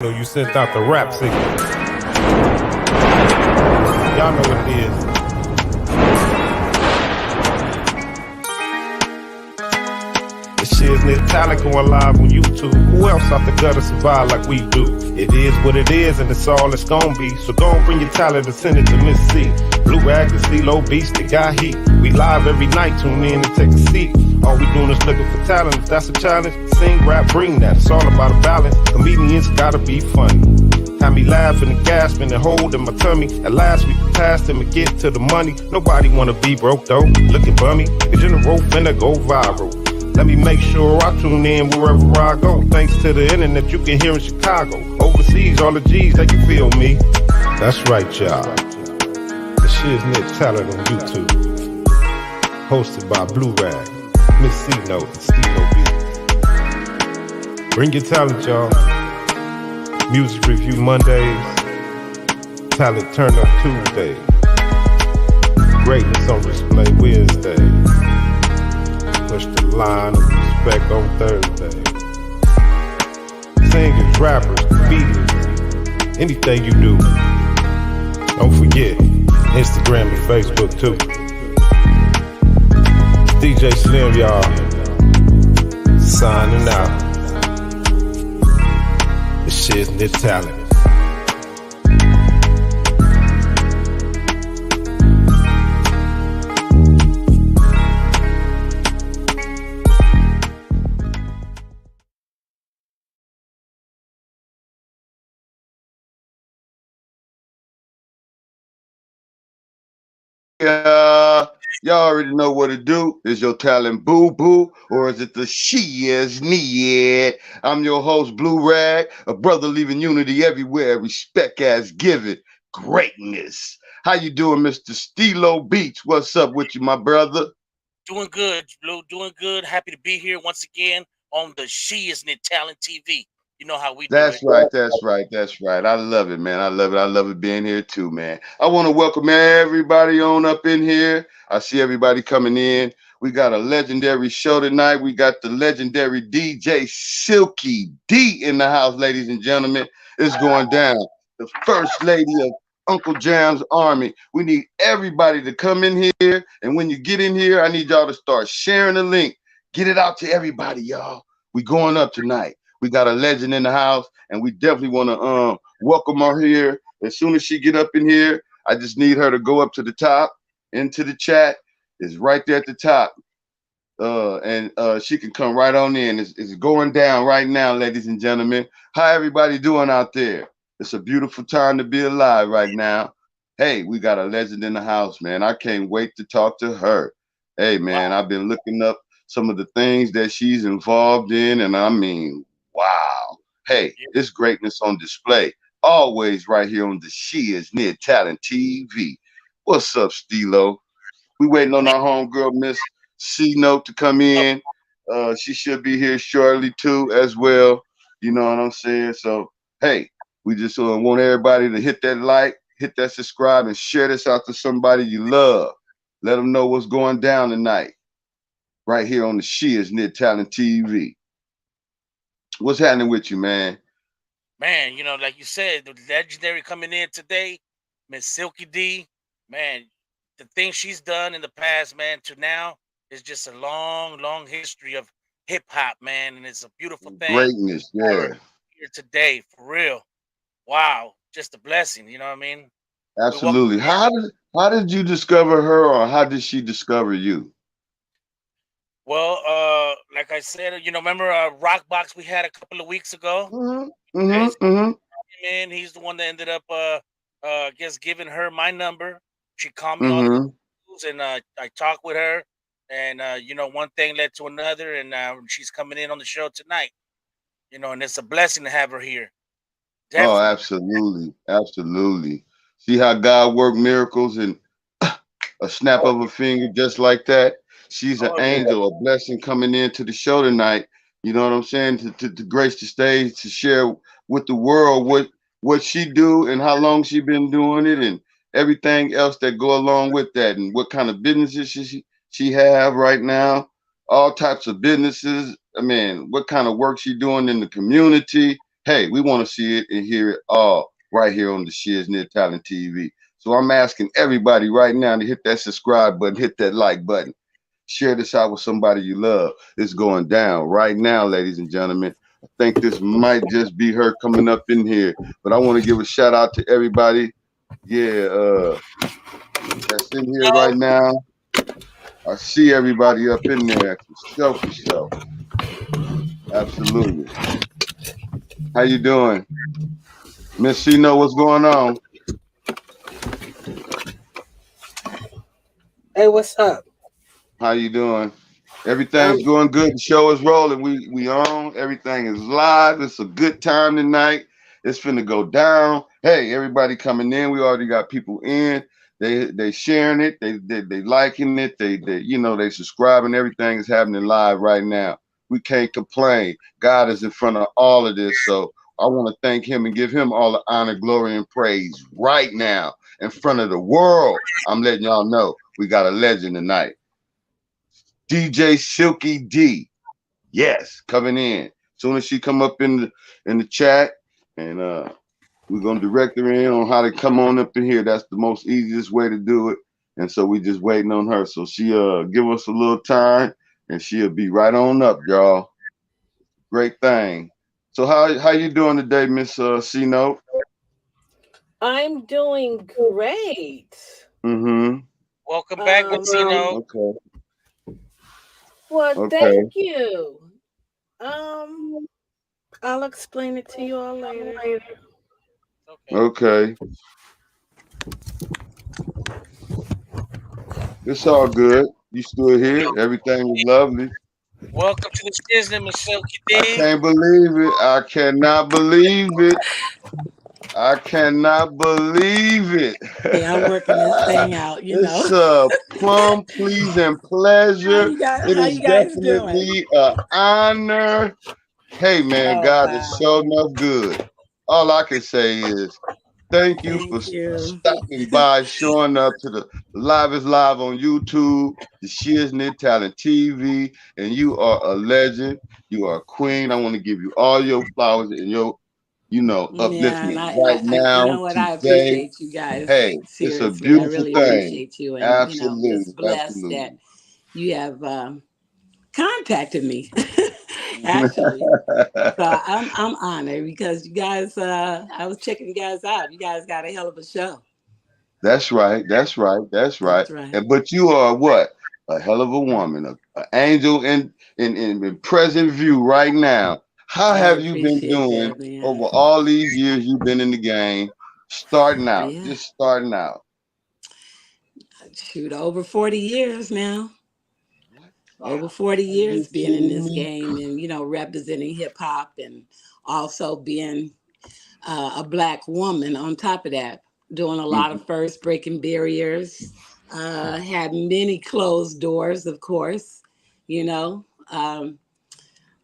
You sent out the rap signal. Y'all know what it is. The Shiz-Nit talent going live on YouTube. Who else out the gutter survive like we do? It is what it is, and it's all it's gonna be. So go and bring your talent and send it to Miss C. Blue Rag, the C-Lo Beast, they got heat. We live every night, tune in and take a seat. All we doing is looking for talent. If that's a challenge, sing, rap, bring that. It's all about a balance. Comedians gotta be funny. Had me laughing and gasping and holding my tummy. At last we can pass them and get to the money. Nobody wanna be broke though, looking bummy. Cause in the rope finna go viral. Let me make sure I tune in wherever I go. Thanks to the internet, you can hear in Chicago. Overseas, all the G's, they can feel me. That's right, y'all. The Shiz-Nit talent on YouTube. Hosted by Blue Rag, Miss C-Note, and Steve-O Beat. Bring your talent, y'all. Music review Mondays. Talent turn up Tuesdays. Greatness on display Wednesday. Push the line of respect on Thursday. Singers, rappers, beaters, anything you do. Don't forget, Instagram and Facebook too. It's DJ Slim, y'all. Signing out. The Shiz-Nit talent. Y'all already know what to do. Is your talent boo boo or is it the Shiz-Nit? I'm your host, Blue Rag, a brother leaving unity everywhere, respect as given, greatness. How you doing, Mr. Stilo Beats? What's up with you, my brother? Doing good, Blue. Doing good. Happy to be here once again on the Shiz-Nit Talent TV. You know how we do it. That's right. I love it, man. I love it being here too, man. I want to welcome everybody on up in here. I see everybody coming in. We got a legendary show tonight. We got the legendary DJ Silky D in the house, ladies and gentlemen. It's going down. The first lady of Uncle Jam's Army. We need everybody to come in here. And when you get in here, I need y'all to start sharing the link. Get it out to everybody, y'all. We going up tonight. We got a legend in the house, and we definitely want to welcome her here. As soon as she get up in here, I just need her to go up to the top, into the chat. It's right there at the top. And she can come right on in. It's going down right now, ladies and gentlemen. How everybody doing out there? It's a beautiful time to be alive right now. Hey, we got a legend in the house, man. I can't wait to talk to her. Hey, man, I've been looking up some of the things that she's involved in, and I mean, wow. Hey, it's greatness on display. Always right here on the Shiz-Nit Talent TV. What's up, Stilo? We waiting on our homegirl, Miss C-Note, to come in. She should be here shortly, too, as well. You know what I'm saying? So, hey, we just want everybody to hit that like, hit that subscribe, and share this out to somebody you love. Let them know what's going down tonight. Right here on the Shiz-Nit Talent TV. What's happening with you, man? Man, you know, like you said, the legendary coming in today, Miss Silky D. Man, the thing she's done in the past, man, to now is just a long, long history of hip hop, man, and it's a beautiful thing. Greatness, yeah. Here today, for real. Wow, just a blessing. You know what I mean? Absolutely. How did you discover her, or how did she discover you? Well, like I said, you know, remember Rock Box we had a couple of weeks ago? Man, he's the one that ended up, I guess, giving her my number. She called me on the news, and I talked with her, and you know, one thing led to another, and she's coming in on the show tonight. You know, and it's a blessing to have her here. Definitely. Oh, absolutely, absolutely. See how God worked miracles in a snap of a finger, just like that. She's an angel, a blessing coming into the show tonight. You know what I'm saying? To grace the stage, to share with the world what she do and how long she been doing it, and everything else that go along with that, and what kind of businesses she have right now. All types of businesses. I mean, what kind of work she doing in the community? Hey, we want to see it and hear it all right here on the Shiznit Talent TV. So I'm asking everybody right now to hit that subscribe button, hit that like button. Share this out with somebody you love. It's going down right now, ladies and gentlemen. I think this might just be her coming up in here, but I want to give a shout out to everybody. Yeah, that's in here right No, now. I see everybody up in there for sure, for sure. Absolutely. How you doing, Miss C? Know what's going on? Hey, what's up? How you doing? Everything's Um, going good. The show is rolling. We on. Everything is live. It's a good time tonight. It's finna go down. Hey, everybody coming in. We already got people in. They sharing it. They liking it. They subscribing. Everything is happening live right now. We can't complain. God is in front of all of this. So I want to thank him and give him all the honor, glory, and praise right now in front of the world. I'm letting y'all know we got a legend tonight. DJ Silky D. Yes, coming in. Soon as she come up in the chat, and we're gonna direct her in on how to come on up in here. That's the most easiest way to do it. And so we just waiting on her. So she give us a little time and she'll be right on up, y'all. Great thing. So how you doing today, Miss C Note? I'm doing great. Mm-hmm. welcome back, Messino. Okay. Well, Okay. thank you. Um, I'll explain it to you all later. Okay. Okay. It's all good. You still here. Everything is lovely. Welcome to the Shiznit, Miss Silky I D. can't believe it. I cannot believe it. I cannot believe it. Yeah, I'm working this thing out, you know. It's a plum pleasing pleasure. It How is you guys doing? definitely an honor. Hey man, Oh God is wow. so enough good. All I can say is thank you for Thank you. stopping by, showing up to the Live is Live on YouTube, the Shiznit Talent TV, and you are a legend. You are a queen. I want to give you all your flowers and your, Yeah, and upliftment right you now, know what? I today. appreciate you guys. Hey, it's a Seriously, I beautiful really thing. appreciate you, and I'm Absolutely, just blessed that absolutely. you have contacted me. Actually, so I'm honored because you guys. I was checking you guys out. You guys got a hell of a show. That's right. That's right. That's right. That's right. And but you are what? A hell of a woman, an angel in present view right now. How I have you been appreciate doing that, man. over all these years you've been in the game? Starting out, Yeah, just starting out. shoot, over 40 years now. Wow. Over 40 Are you years being in kidding this me? game and, representing hip hop and also being a Black woman on top of that, doing a lot Mhm. of first breaking barriers, had many closed doors, of course, you know.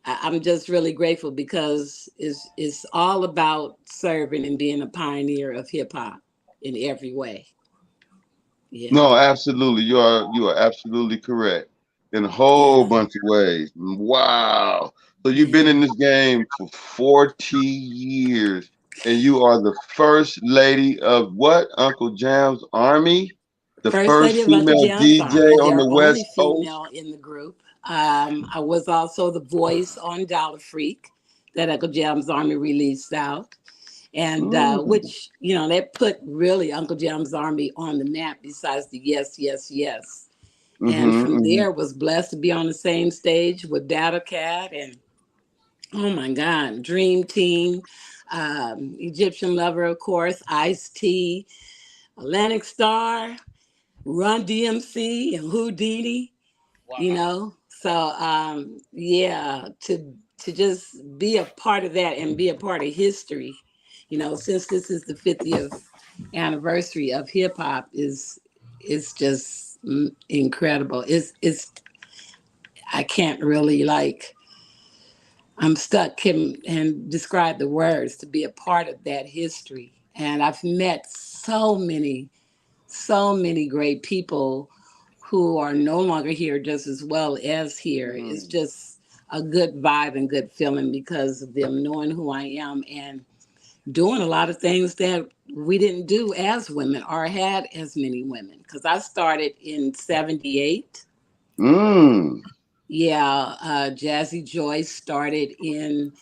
I'm just really grateful because it's all about serving and being a pioneer of hip hop in every way. Yeah. No, absolutely. You are absolutely correct in a whole Yeah. bunch of ways. Wow. So you've been Yeah. in this game for 40 years and you are the first lady of what? Uncle Jam's Army? The First first lady of Uncle female Jam's DJ Army, on the their only West Coast? female in the group. I was also the voice on Dollar Freak that Uncle Jam's Army released out. And Mm. which, that put really Uncle Jam's Army on the map besides the Yes, Yes, Yes. And Mm-hmm, from mm-hmm. there was blessed to be on the same stage with Data Cat and, oh my God, Dream Team, Egyptian Lover, of course, Ice T, Atlantic Star, Run DMC and Houdini, Wow. So yeah, to just be a part of that and be a part of history, since this is the 50th anniversary of hip hop is just incredible. It's I can't really I'm stuck and describe the words to be a part of that history. And I've met so many great people who are no longer here just as well as here. It's Mm. just a good vibe and good feeling because of them knowing who I am and doing a lot of things that we didn't do as women or had as many women. Because I started in 78. Mm. Yeah, Jazzy Joyce started in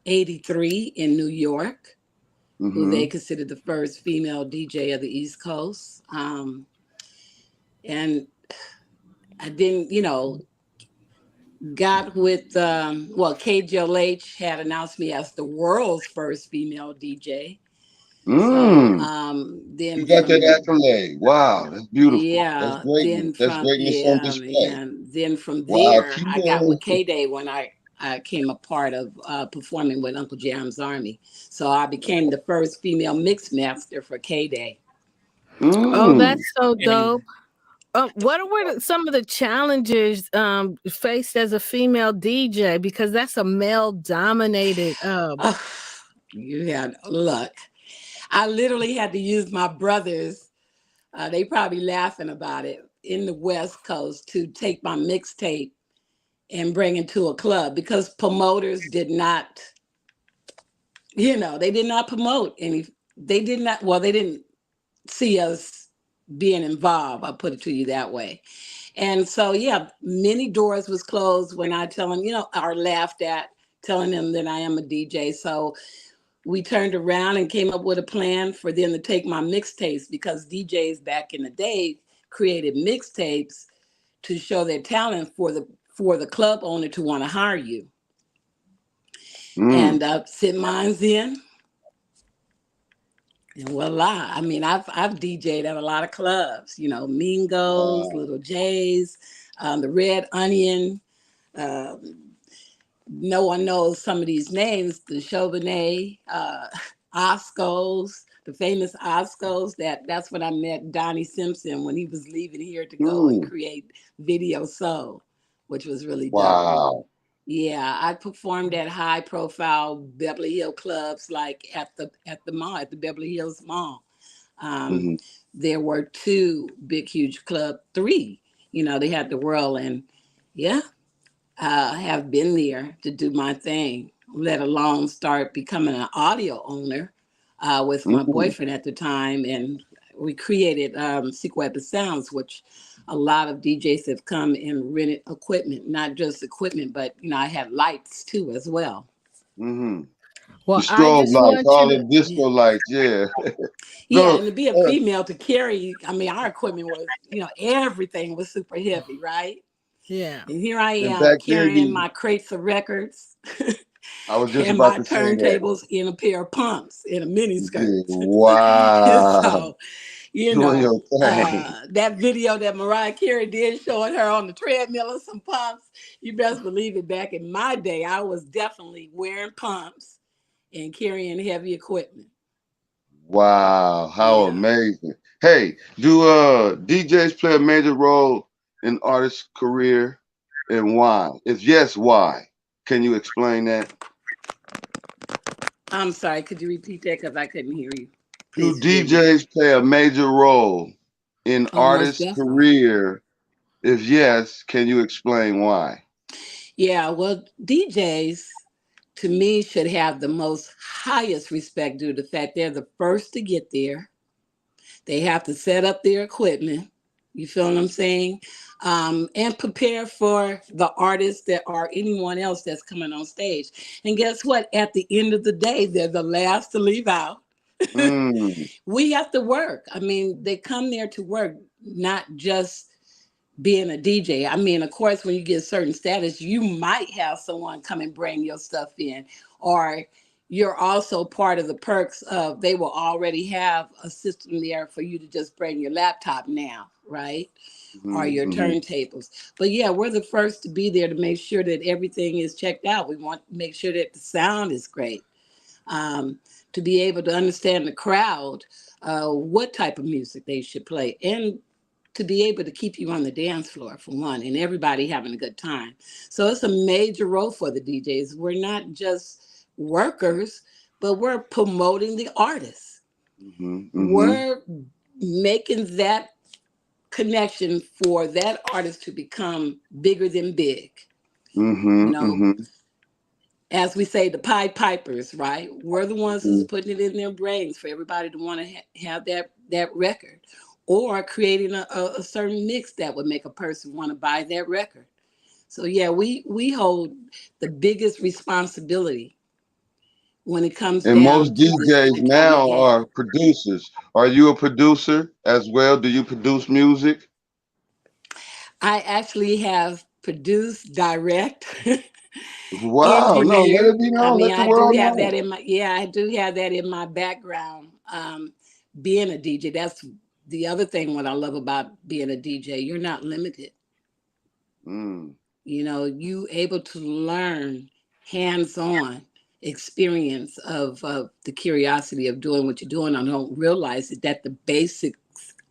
83 in New York, who they Mm-hmm. considered the first female DJ of the East Coast. And I didn't, got with, KJLH had announced me as the world's first female DJ. So Mm. You then got that from accolade. Wow, that's beautiful. That's yeah, greatness. That's greatness on display. and then from Wow. there Keep I got with on. K Day when I came a part of performing with Uncle Jam's Army. So I became the first female mix master for K Day. Oh, Mm. that's so And dope. What were some of the challenges faced as a female DJ? Because that's a male dominated. oh, you had luck. I literally had to use my brothers. They probably laughing about it in the West Coast to take my mixtape and bring it to a club because promoters did not, they did not promote any. They did not. Well, they didn't see us being involved. I'll put it to you that way. And so, yeah, many doors was closed when I tell them, or laughed at telling them that I am a DJ. So we turned around and came up with a plan for them to take my mixtapes because DJs back in the day created mixtapes to show their talent for the club owner to want to hire you. Mm. And sent mines in. And voila. I mean, I've DJ'd at a lot of clubs, Mingos, Wow. Little J's, the Red Onion. No one knows some of these names, the Chauvenet, Oscos, the famous Oscos. That's when I met Donnie Simpson when he was leaving here to go and Mm. create Video Soul, which was really dope. Wow. Yeah, I performed at high profile Beverly Hill clubs like at the mall, at the Beverly Hills Mall. Um, Mm-hmm. there were two big huge club, three, they had the world and yeah, have been there to do my thing, let alone start becoming an audio owner with my Mm. boyfriend at the time. And we created Secret Weapon Sounds, which a lot of DJs have come and rented equipment, not just equipment, but, I had lights too as well. Mm-hmm. The Well, I strobe just lights, want you all to. the disco Yeah. lights, yeah. Yeah, No, and to be a female to carry, I mean, our equipment was, everything was super heavy, right? Yeah. And here I and am back then carrying you my crates of records I was just and about my to say that. turntables in a pair of pumps in a mini skirt. Yeah. Wow. So, Doing your thing. that video that Mariah Carey did showing her on the treadmill and some pumps, you best believe it. Back in my day, I was definitely wearing pumps and carrying heavy equipment. Wow, how Yeah. amazing. Hey, do DJs play a major role in artists' career and why? If yes, why? Can you explain that? I'm sorry, could you repeat that? Because I couldn't hear you. Do Please forgive me. DJs play a major role in Oh, most artists' definitely. career? If yes, can you explain why? Yeah, well, DJs to me should have the most highest respect due to the fact they're the first to get there. They have to set up their equipment. You feel what I'm saying? And prepare for the artists that are anyone else that's coming on stage. And guess what? At the end of the day, they're the last to leave out. Mm, We have to work. I mean, they come there to work, not just being a DJ. I mean, of course, when you get certain status, you might have someone come and bring your stuff in, or you're also part of the perks of they will already have a system there for you to just bring your laptop now, right? Or mhm, your mhm, turntables. But yeah, we're the first to be there to make sure that everything is checked out. We want to make sure that the sound is great. To be able to understand the crowd, what type of music they should play, and to be able to keep you on the dance floor for one, and everybody having a good time. So it's a major role for the DJs. We're not just workers, but we're promoting the artists. mhm, mhm. We're making that connection for that artist to become bigger than big. Mm-hmm. You know, Mm-hmm. as we say, the Pied Pipers, right? We're the ones who's putting it in their brains for everybody to want to have that record, or creating a certain mix that would make a person want to buy that record. So yeah, we hold the biggest responsibility when it comes And down most to this DJs kind of now game. are producers. Are you a producer as well? Do you produce music? I actually have produced, direct, Wow. No, let engineer. it be I known. mean, Let the I do world have know. that in my, yeah, I do have that in my background. Being a DJ, that's the other thing what I love about being a DJ. You're not limited. Mm. You know, you able to learn hands-on experience of the curiosity of doing what you're doing. I don't realize it, that the basic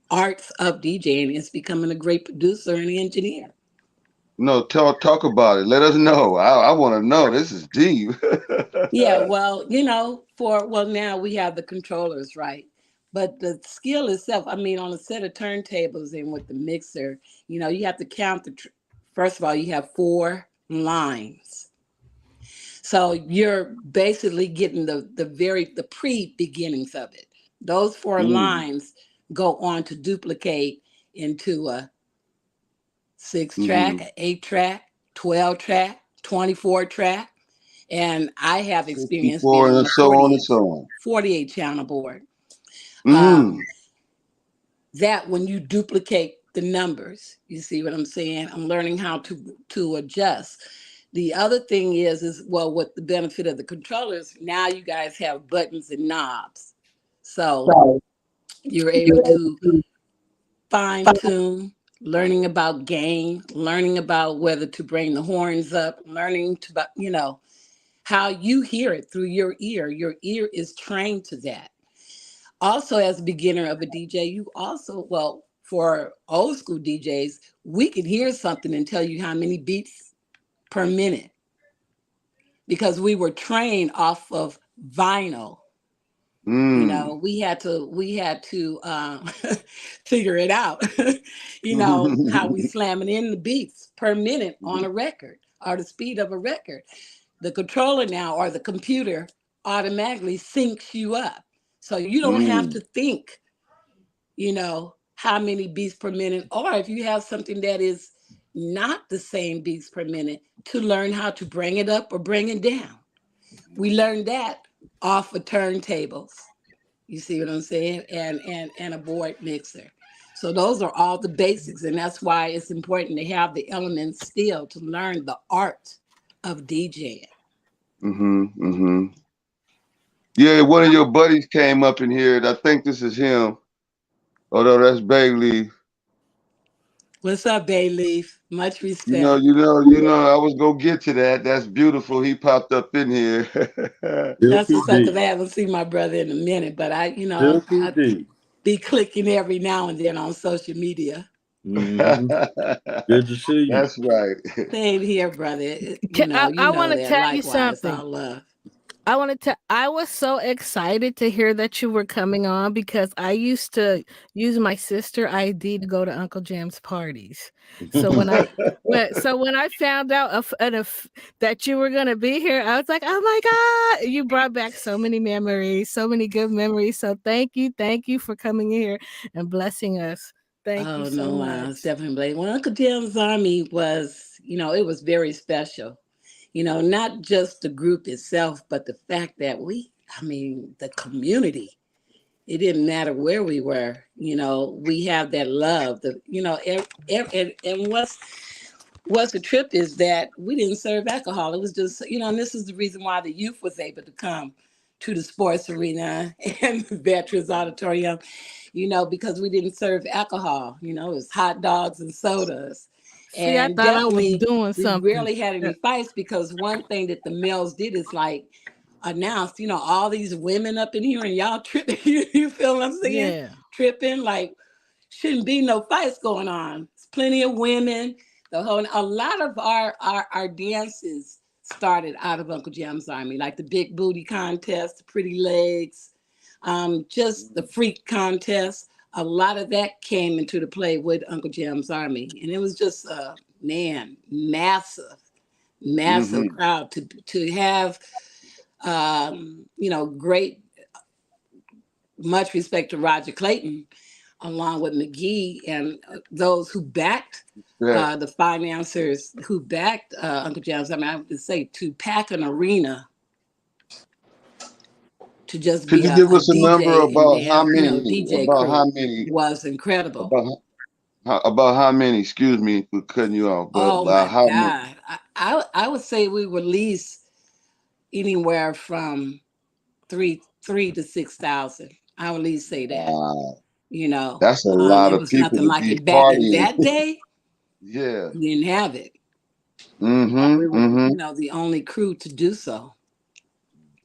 arts of DJing is becoming a great producer and engineer. No, talk about it. Let us know. I want to know. This is deep. Yeah, well, you know, well now we have the controllers, right? But the skill itself, I mean, on a set of turntables and with the mixer, you know, you have to count first of all, you have 4 lines. So you're basically getting the pre beginnings of it. Those four Mm. lines go on to duplicate into a 6 track, Mm-hmm. an 8 track, 12 track, 24 track. And I have experience being 64 on and a so on and so on. 48 channel board. Mm. Um, that when you duplicate the numbers, you see what I'm saying? I'm learning how to adjust. The other thing is well, with the benefit of the controllers, now you guys have buttons and knobs. So you're able to fine tune, learning about gain, learning about whether to bring the horns up, learning to, you know, how you hear it through your ear. Your ear is trained to that. Also, as a beginner of a DJ, you also, well, for old school DJs, we could hear something and tell you how many beats per minute because we were trained off of vinyl. You Mm. know, we had to figure it out. You know how we slamming in the beats per minute on a record or the speed of a record. The controller now or the computer automatically syncs you up, so you don't have Mm. to think, you know, how many beats per minute, or if you have something that is not the same beats per minute, to learn how to bring it up or bring it down. We learned that off of turntables. You see what I'm saying? And a board mixer. So those are all the basics, and that's why it's important to have the elements still to learn the art of DJing. Mm-hmm. Mm-hmm. Yeah, one of your buddies came up in here. I think this is him. Although that's Bailey. What's up, Bayleaf? Much You know, respect. you know, you know, I was gonna get to that. That's beautiful. He popped up in here. That's Silky what's up, because D. I haven't seen my brother in a minute, but Silky I D. be clicking every now and then on social media. Mm-hmm. Good to see you. That's right. Same here, brother. You I know want to that. tell you Likewise, something. all love. I was so excited to hear that you were coming on because I used to use my sister ID to go to Uncle Jam's parties. So when I found out that you were going to be here, I was like, "Oh my God, you brought back so many memories, so many good memories." So thank you for coming here and blessing us. Thank you Oh so no, it's much. definitely Blake. Well, Uncle Jim's Army was, it was very special. Not just the group itself, but the fact that the community. It didn't matter where we were. We have that love. And what's the trip is that we didn't serve alcohol. It was just, and this is the reason why the youth was able to come to the sports arena and the Veterans Auditorium, because we didn't serve alcohol. It was hot dogs and sodas. See, I And thought I was definitely, doing we something. rarely had any fights because one thing that the males did is like announce, all these women up in here and y'all tripping. You feel what I'm saying? Yeah. Tripping, like, shouldn't be no fights going on. There's plenty of women. A lot of our dances started out of Uncle Jam's Army, like the big booty contest, the pretty legs, just the freak contest. A lot of that came into the play with Uncle Jam's Army, and it was just massive massive crowd to have, great, much respect to Roger Clayton, along with McGee and those who backed the financiers who backed Uncle James. I mean, I would say to pack an arena to just Could be you a give us a number DJ and about how dance, many? DJ About how crew many? was incredible. About how many? Excuse me for cutting you off, but Oh my how many? God. I would say we were at least anywhere from three to 6,000. I would at least say that. That's a lot It of was people nothing to like be it back in partying. that day. Yeah. We didn't have it. Mm-hmm. We were, Mm-hmm. the only crew to do so.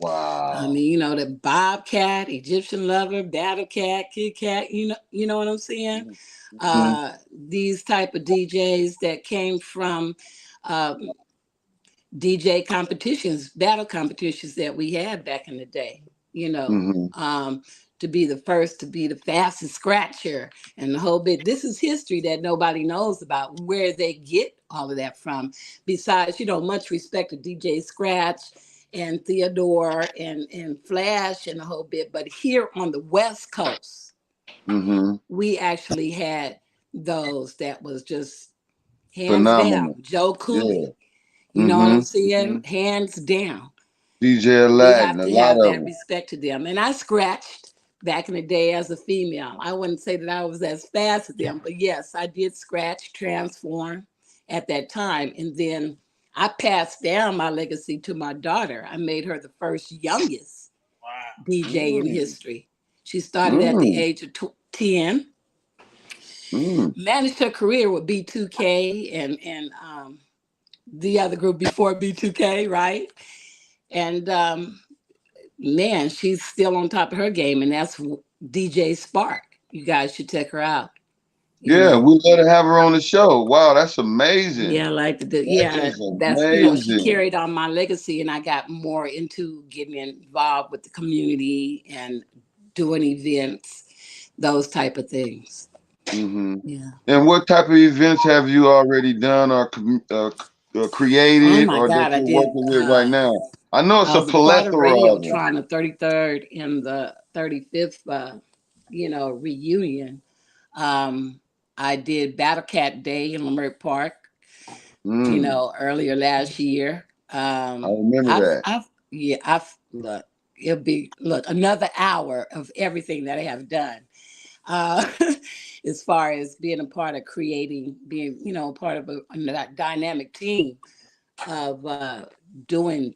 Wow. I mean, the Bobcat, Egyptian Lover, Battle Cat, Kid Cat, you know what I'm saying? These type of DJs that came from DJ competitions, battle competitions that we had back in the day, to be the first, to be the fastest scratcher and the whole bit. This is history that nobody knows about, where they get all of that from. Besides, much respect to DJ Scratch and Theodore and Flash and the whole bit. But here on the West Coast, we actually had those that was just hands Phenomenal. down. Joe Cooley. Yeah. You know what I'm saying? Hands down. DJ We Aladdin, have a to lot have of that them. respect to them. And I scratched back in the day as a female. I wouldn't say that I was as fast as them, but yes, I did scratch, transform at that time. And then I passed down my legacy to my daughter. I made her the first youngest DJ in history. She started at the age of 10. Managed her career with B2K and the other group before B2K, right? And man, she's still on top of her game, and that's DJ Spark. You guys should check her out. Yeah, we let her have her on the show. Wow, that's amazing. Yeah, like that's she carried on my legacy, and I got more into getting involved with the community and doing events, those type of things. Yeah. And what type of events have you already done or created, or that you're working with right now? I know it's a plethora of them. Trying the 33rd and the 35th, reunion. I did Battle Cat Day in Lamert Park, earlier last year. I remember that. It'll be another hour of everything that I have done. As far as being a part of creating, being, part of a dynamic team of doing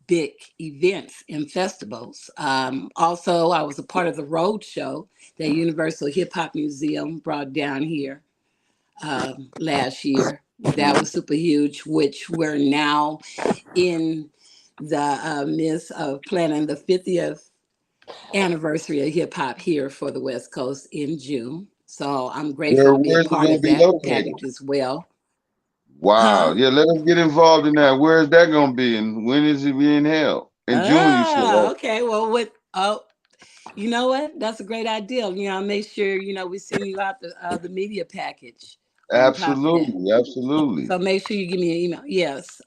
big events and festivals. Also, I was a part of the road show that Universal Hip Hop Museum brought down here last year. That was super huge, which we're now in the midst of planning the 50th anniversary of hip hop here for the West Coast in June. So I'm grateful to be a part of that package as well. Wow. Yeah, let us get involved in that. Where is that going to be, and when is it being held? In June, you said. Right? Okay. Well, you know what? That's a great idea. Make sure, we send you out the media package. Absolutely. Absolutely. So make sure you give me an email. Yes.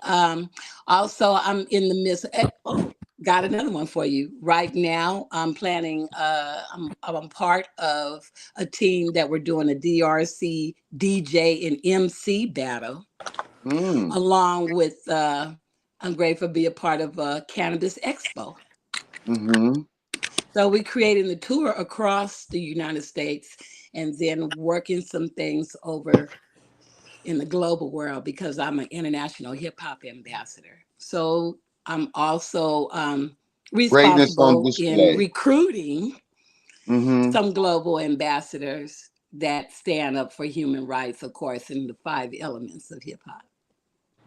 Also, I'm in the midst of, got another one for you. Right now, I'm planning, I'm part of a team that we're doing a DRC DJ and MC battle, along with, I'm grateful to be a part of a Cannabis Expo. So we're creating the tour across the United States and then working some things over in the global world, because I'm an international hip hop ambassador. So I'm also responsible in recruiting some global ambassadors that stand up for human rights, of course, in the 5 elements of hip hop.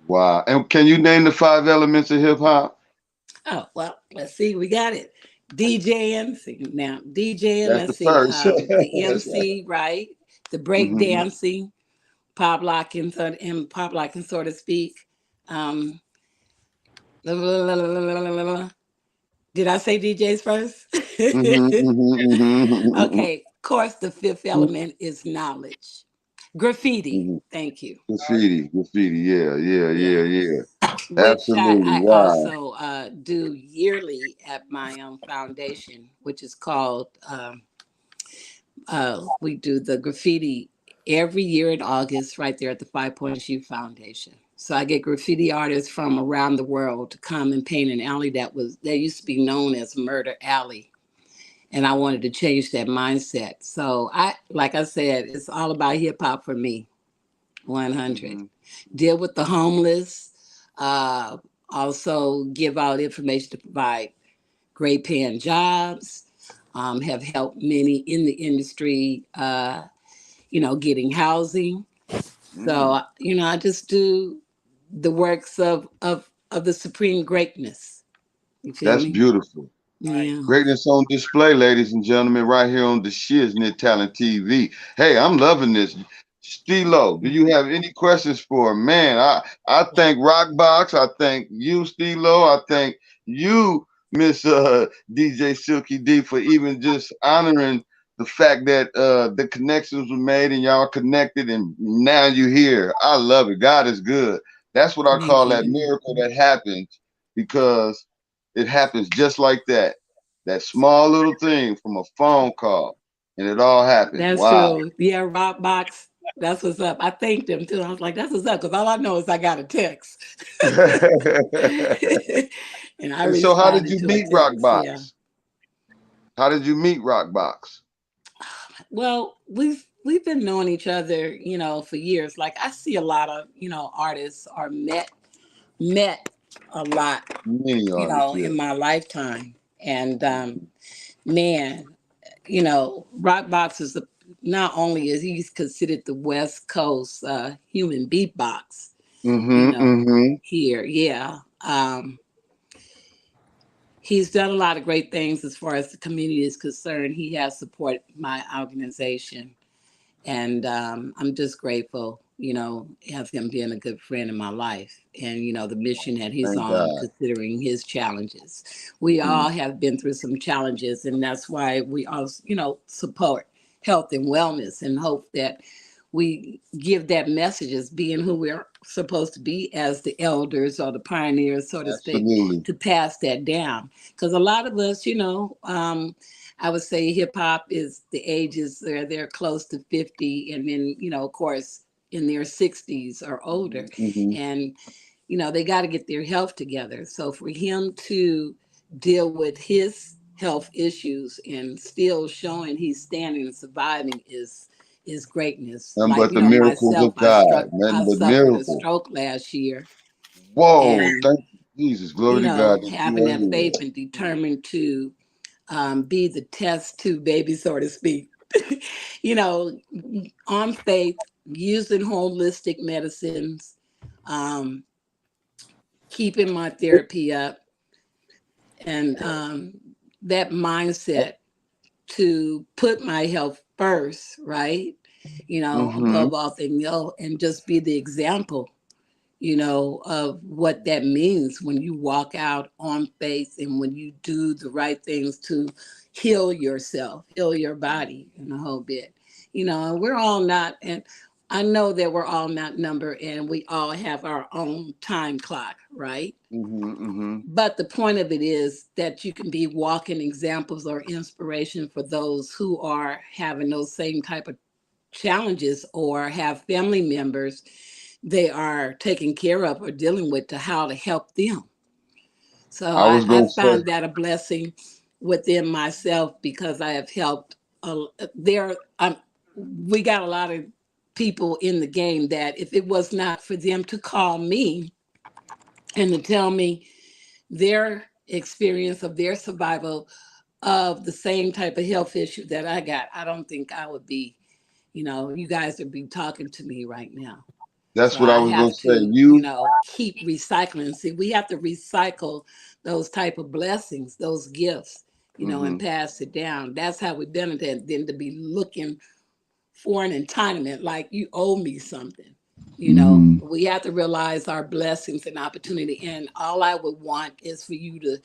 Wow. And can you name the 5 elements of hip hop? Oh, well, let's see. We got it. DJing. Now, DJing, That's let's see. The MC, right? The break dancing, pop locking, so to speak. Did I say DJs first? Okay. Of course, the 5th element is knowledge. Graffiti. Thank you. Graffiti. Yeah. which Absolutely. I Wow. also do yearly at my foundation, which is called, we do the graffiti every year in August right there at the 5 Points Youth Foundation. So I get graffiti artists from around the world to come and paint an alley that used to be known as Murder Alley. And I wanted to change that mindset. So like I said, it's all about hip hop for me. 100. Mm-hmm. Deal with the homeless. Uh, Also give out information to provide great paying jobs. Have helped many in the industry, getting housing. So, I just do the works of the supreme greatness. You feel That's me? beautiful. Right. Yeah. Greatness on display, ladies and gentlemen, right here on the Shiznit Talent TV. Hey, I'm loving this. Stilo, do you have any questions for him? Man, I thank Rockbox. I thank you, Stilo. I thank you, Miss DJ Silky D, for even just honoring the fact that the connections were made and y'all connected and now you're here. I love it. God is good. That's what I Thank call that you. miracle that happens because it happens just like that. That small little thing from a phone call, and it all happened. That's Wow. true. Yeah, Rockbox. That's what's up. I thanked them too. I was like, that's what's up, because all I know is I got a text. And I And so, how did responded you to a meet text. Yeah. Rockbox? How did you meet Rockbox? Well, we've been knowing each other, for years. Like I see a lot of, artists are met a lot, Many artists, yeah. in my lifetime. And man, Rockbox is not only is he's considered the West Coast human beatbox, Mm-hmm. Mm-hmm. here. Yeah. He's done a lot of great things as far as the community is concerned. He has supported my organization. And I'm just grateful, has him being a good friend in my life and, the mission that he's Thank on, God. considering his challenges. We Mm. all have been through some challenges, and that's why we all, support health and wellness and hope that we give that message as being who we're supposed to be as the elders or the pioneers, so to speak, Absolutely. to pass that down. Because a lot of us, I would say hip hop is the ages they're close to 50, and then, of course, in their 60s or older. Mm-hmm. And, they got to get their health together. So for him to deal with his health issues and still showing he's standing and surviving is greatness. Nothing Like, but the miracles myself, of God. I Nothing but suffered a miracles. stroke last year. Whoa. And, Thank you, Jesus. Glory to God that you having are that here. faith and determined to be the test tube baby, so to speak. you know, on faith, using holistic medicines, um, keeping my therapy up, and that mindset to put my health first, right? Mm-hmm. Above all things, and just be the example, of what that means when you walk out on faith and when you do the right things to heal yourself, heal your body in a whole bit. And we're all not, and I know that we're all not numbered and we all have our own time clock, right? Mm-hmm. Mm-hmm. But the point of it is that you can be walking examples or inspiration for those who are having those same type of challenges or have family members they are taking care of or dealing with, to how to help them. So I was I gonna say, found that a blessing within myself, because I have helped. There, we got a lot of people in the game that if it was not for them to call me and to tell me their experience of their survival of the same type of health issue that I got, I don't think I would be, you guys would be talking to me right now. that's So what I I was gonna have say. to, You keep recycling. See, we have to recycle those type of blessings, those gifts, mm-hmm. and pass it down. That's how we benefit. Than to be looking for an entitlement, like you owe me something. Mm-hmm. We have to realize our blessings and opportunity. And all I would want is for you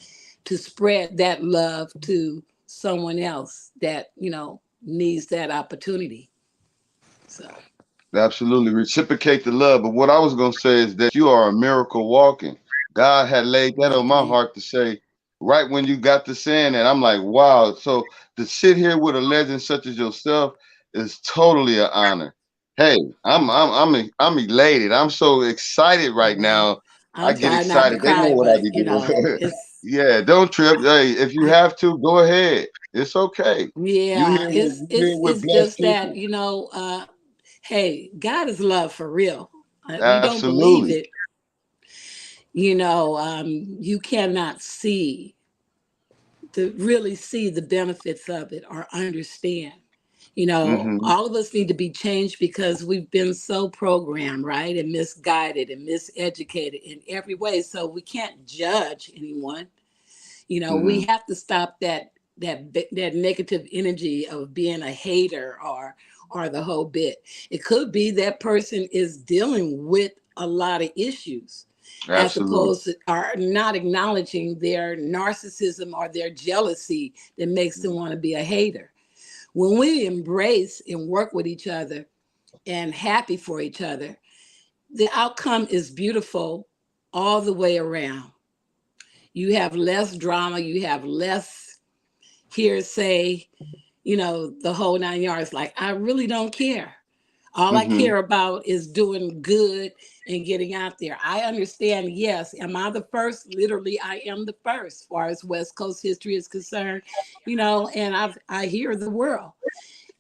to spread that love to someone else that, needs that opportunity. So Absolutely reciprocate the love. But what I was gonna say is that you are a miracle walking. God had laid that on my heart to say right when you got to saying that. I'm like, wow. So to sit here with a legend such as yourself is totally an honor. Hey, I'm elated. I'm so excited right now. I I'm get trying not to excited. They know cry, what I but be you know, doing. it's Yeah, don't trip. Hey, if you have to, go ahead. It's okay. yeah, You here with it's blessed just that, people. you know, hey, God is love for real. We don't believe Absolutely. it. You know, you cannot see to really see the benefits of it or understand. You know, Mm-hmm. all of us need to be changed because we've been so programmed, right? And misguided and miseducated in every way. So we can't judge anyone. You know, we Mm-hmm. have to stop that negative energy of being a hater or the whole bit. It could be that person is dealing with a lot of issues as Absolutely. opposed to are not acknowledging their narcissism or their jealousy that makes them want to be a hater. When we embrace and work with each other and happy for each other, the outcome is beautiful all the way around. You have less drama, you have less hearsay, you know, the whole 9 yards. Like, I really don't care. All I Mm-hmm. care about is doing good and getting out there. I understand, yes. Am I the first? Literally, I am the first, as far as West Coast history is concerned, you know, and I hear the world.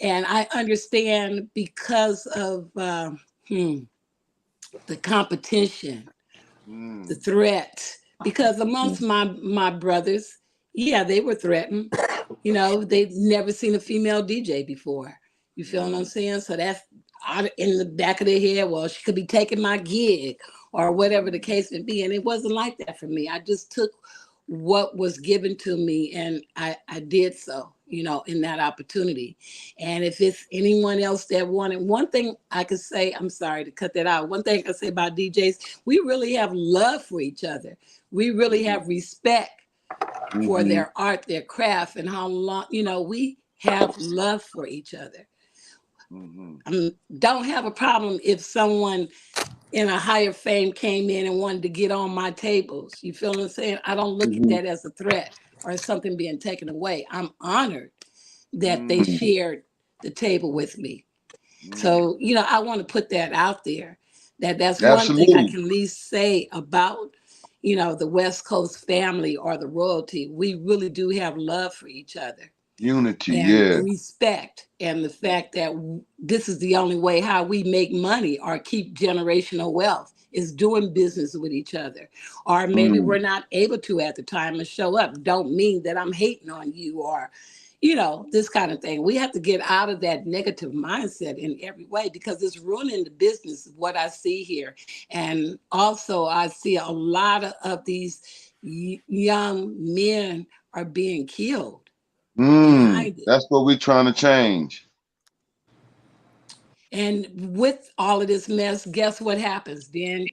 And I understand because of the competition, the Mm. threat, because amongst my brothers, yeah, they were threatened. You know, they'd never seen a female DJ before. You feel what I'm Mm. saying? So that's out in the back of their head. Well, she could be taking my gig or whatever the case may be. And it wasn't like that for me. I just took what was given to me and I did so, you know, in that opportunity. And if it's anyone else that wanted, one thing I could say, I'm sorry to cut that out. One thing I could say about DJs, we really have love for each other. We really have respect for Mm-hmm. their art, their craft, and how long, you know, we have love for each other. Mm-hmm. Don't have a problem if someone in a higher fame came in and wanted to get on my tables. You feel what I'm saying? I don't look at Mm-hmm. that as a threat or as something being taken away. I'm honored that they Mm-hmm. shared the table with me. Mm. So, you know, I want to put that out there. That's one thing I Absolutely. can at least say about, you know, the West Coast family or the royalty. We really do have love for each other Unity. and Yeah. respect, and the fact that this is the only way how we make money or keep generational wealth is doing business with each other. Or maybe Mm. we're not able to at the time to show up, don't mean that I'm hating on you or, you know, this kind of thing. We have to get out of that negative mindset in every way because it's ruining the business, what I see here. And also I see a lot of these young men are being killed Mm. behind it. That's what we're trying to change. And with all of this mess, guess what happens? Then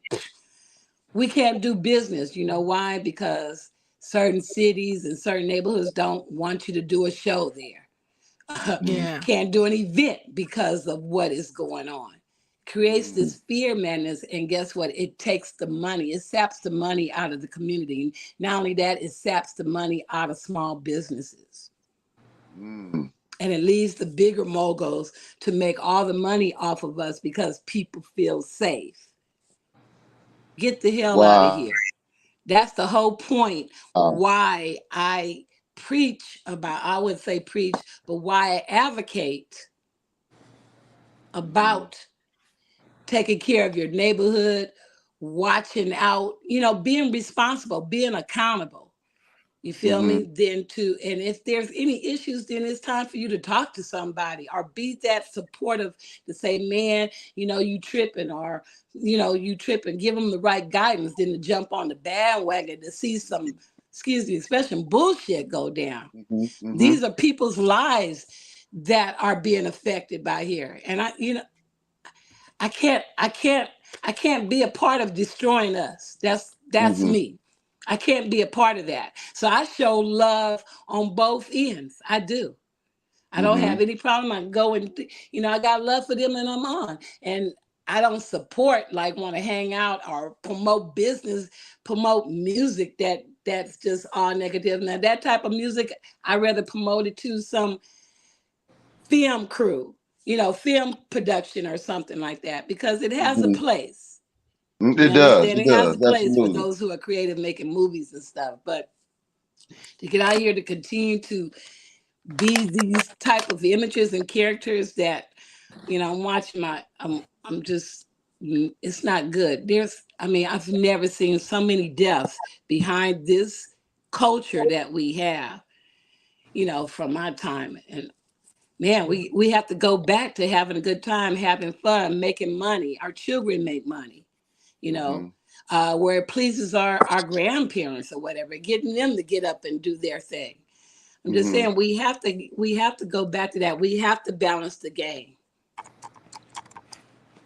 we can't do business. You know why? Because certain cities and certain neighborhoods don't want you to do a show there. Mm. Yeah. Can't do an event because of what is going on. Creates Mm. this fear madness, and guess what? It takes the money. It saps the money out of the community. Not only that, it saps the money out of small businesses. Mm. And it leaves the bigger moguls to make all the money off of us because people feel safe. Get the hell out of Wow. here. That's the whole point why I preach about, I would say preach, but why I advocate Mm. about taking care of your neighborhood, watching out, you know, being responsible, being accountable. You feel Mm-hmm. me? Then to, and if there's any issues, then it's time for you to talk to somebody or be that supportive to say, man, you know, you tripping or, you know, you tripping, give them the right guidance, then to jump on the bandwagon to see some, excuse me, especially bullshit go down. Mm-hmm. Mm-hmm. These are people's lives that are being affected by here. And I, you know, I can't, I can't, I can't be a part of destroying us. That's Mm-hmm. me. I can't be a part of that. So I show love on both ends. I do. I don't Mm-hmm. have any problem. I go and, you know, I got love for them and I'm on. And I don't support, like, want to hang out or promote business, promote music that's just all negative. Now that type of music, I rather promote it to some film crew, film production or something like that, because it has a place. It You does. understand? It It has does. a place for Absolutely. those who are creative making movies and stuff. But to get out here to continue to be these type of images and characters that, I'm watching I'm just, it's not good. I've never seen so many deaths behind this culture that we have, from my time. And man, we have to go back to having a good time, having fun, making money. Our children make money, where it pleases our grandparents or whatever, getting them to get up and do their thing. I'm just saying we have to go back to that. We have to balance the game.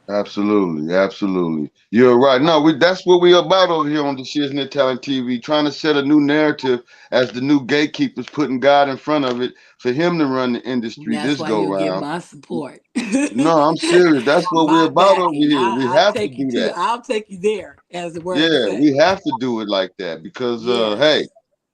Absolutely, absolutely. You're right. No, that's what we're about over here on the Shiznit Talent TV, trying to set a new narrative as the new gatekeepers, putting God in front of it for him to run the industry That's this why go you'll get round. my support. No, I'm serious. That's what we're My about over backing. here. We I'll have to take you do to. that. I'll take you there, as the word Yeah, say. we have to do it like that because hey, Yes.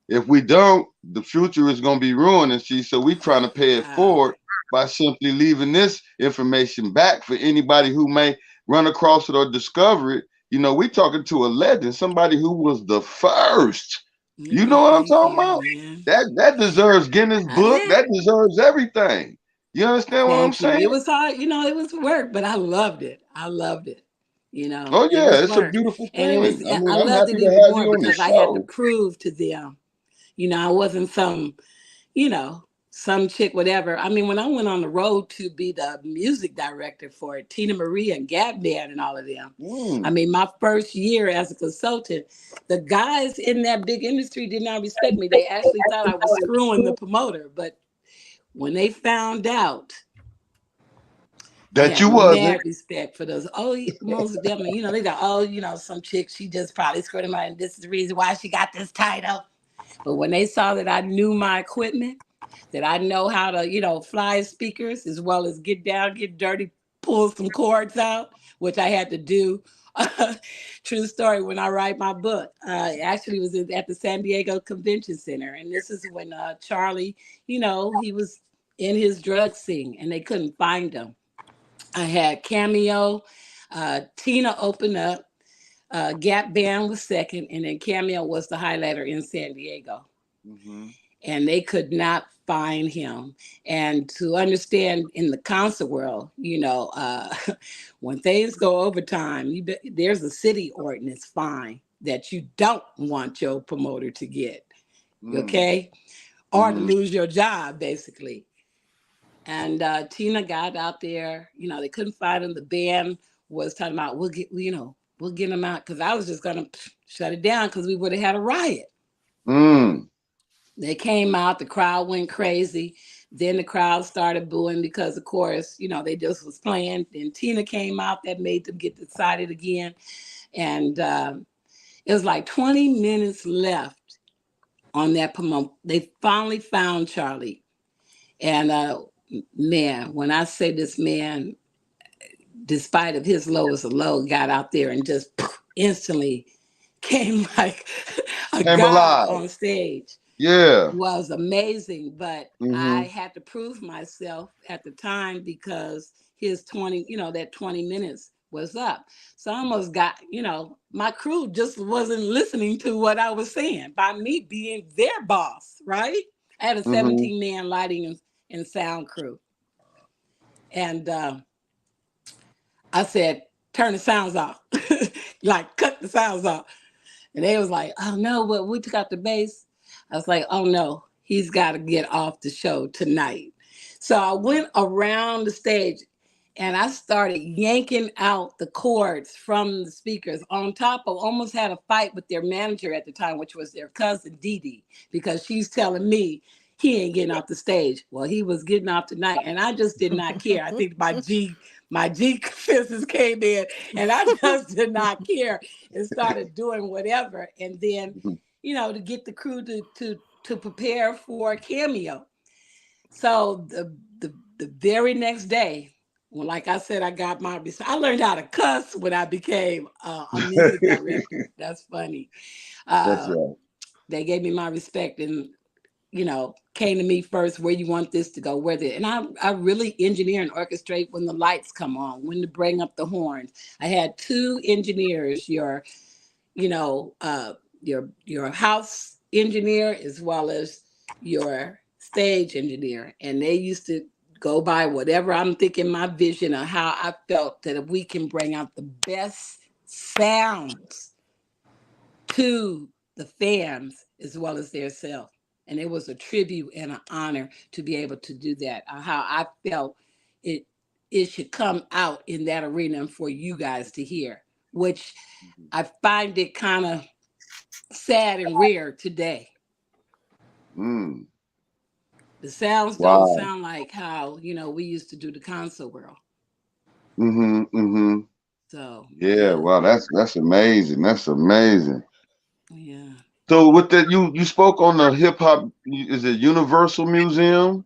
if we don't, the future is going to be ruined. And see, so we trying to pay it forward by simply leaving this information back for anybody who may run across it or discover it. We talking to a legend, somebody who was the first. You know what I'm Thank talking you, about? man. That deserves Guinness Book. That deserves everything. You understand what I'm Thank you. saying? It was hard, it was work, but I loved it. I loved it. Oh It yeah, was it's a work. beautiful And it was, thing. I mean, I I'm loved happy it to even have more you on the because I had to show. prove to them, I wasn't some chick, whatever. I mean, when I went on the road to be the music director for Tina Marie and Gap Band and all of them, my first year as a consultant, the guys in that big industry did not respect me. They actually thought I was screwing the promoter. But when they found out, they That you had wasn't. mad respect for those. Oh, most definitely. They got, some chick, she just probably screwed him out. And this is the reason why she got this title. But when they saw that I knew my equipment, that I know how to, fly speakers as well as get down, get dirty, pull some cords out, which I had to do. True story, when I write my book, actually was at the San Diego Convention Center. And this is when Charlie, he was in his drug scene and they couldn't find him. I had Cameo, Tina open up, Gap Band was second, and then Cameo was the highlighter in San Diego. And they could not find him. And to understand in the concert world, when things go overtime, there's a city ordinance fine that you don't want your promoter to get, okay? Or to lose your job, basically. And Tina got out there, they couldn't find him. The band was talking about, we'll get him out, because I was just going to shut it down because we would have had a riot. They came out, the crowd went crazy. Then the crowd started booing because, of course, they just was playing. Then Tina came out, that made them get excited again. And it was like 20 minutes left on that promote. They finally found Charlie. And man, when I say this man, despite of his lowest of low, got out there and just instantly came like a god alive on stage. Yeah. Was amazing, but I had to prove myself at the time because his 20, that 20 minutes was up. So I almost got, my crew just wasn't listening to what I was saying by me being their boss, right? I had a 17-man lighting and sound crew. And I said, turn the sounds off, like cut the sounds off. And they was like, oh no, but we took out the bass. I was like, oh no, he's got to get off the show tonight. So I went around the stage and I started yanking out the cords from the speakers. On top of, almost had a fight with their manager at the time, which was their cousin Dee Dee, because she's telling me he ain't getting off the stage. Well, he was getting off tonight, and I just did not care. I think my G physicist came in, and I just did not care and started doing whatever. And then, to get the crew to prepare for a Cameo. So the very next day, Well, like I said, I learned how to cuss when I became a music director. That's funny. That's Uh, right. they gave me my respect and, came to me first, where you want this to go, and I really engineer and orchestrate when the lights come on, when to bring up the horns. I had two engineers, you know, uh, your house engineer as well as your stage engineer, and they used to go by whatever I'm thinking, my vision of how I felt that if we can bring out the best sounds to the fans as well as their self. And it was a tribute and an honor to be able to do that. How I felt it it should come out in that arena and for you guys to hear, which I find it kind of sad and rare today. Mm. The sounds don't Wow. sound like how, we used to do the concert world. Mm-hmm. Mm-hmm. So Yeah. yeah, Wow. That's amazing. That's amazing. yeah. So with that, you spoke on the hip hop. Is it Universal Museum?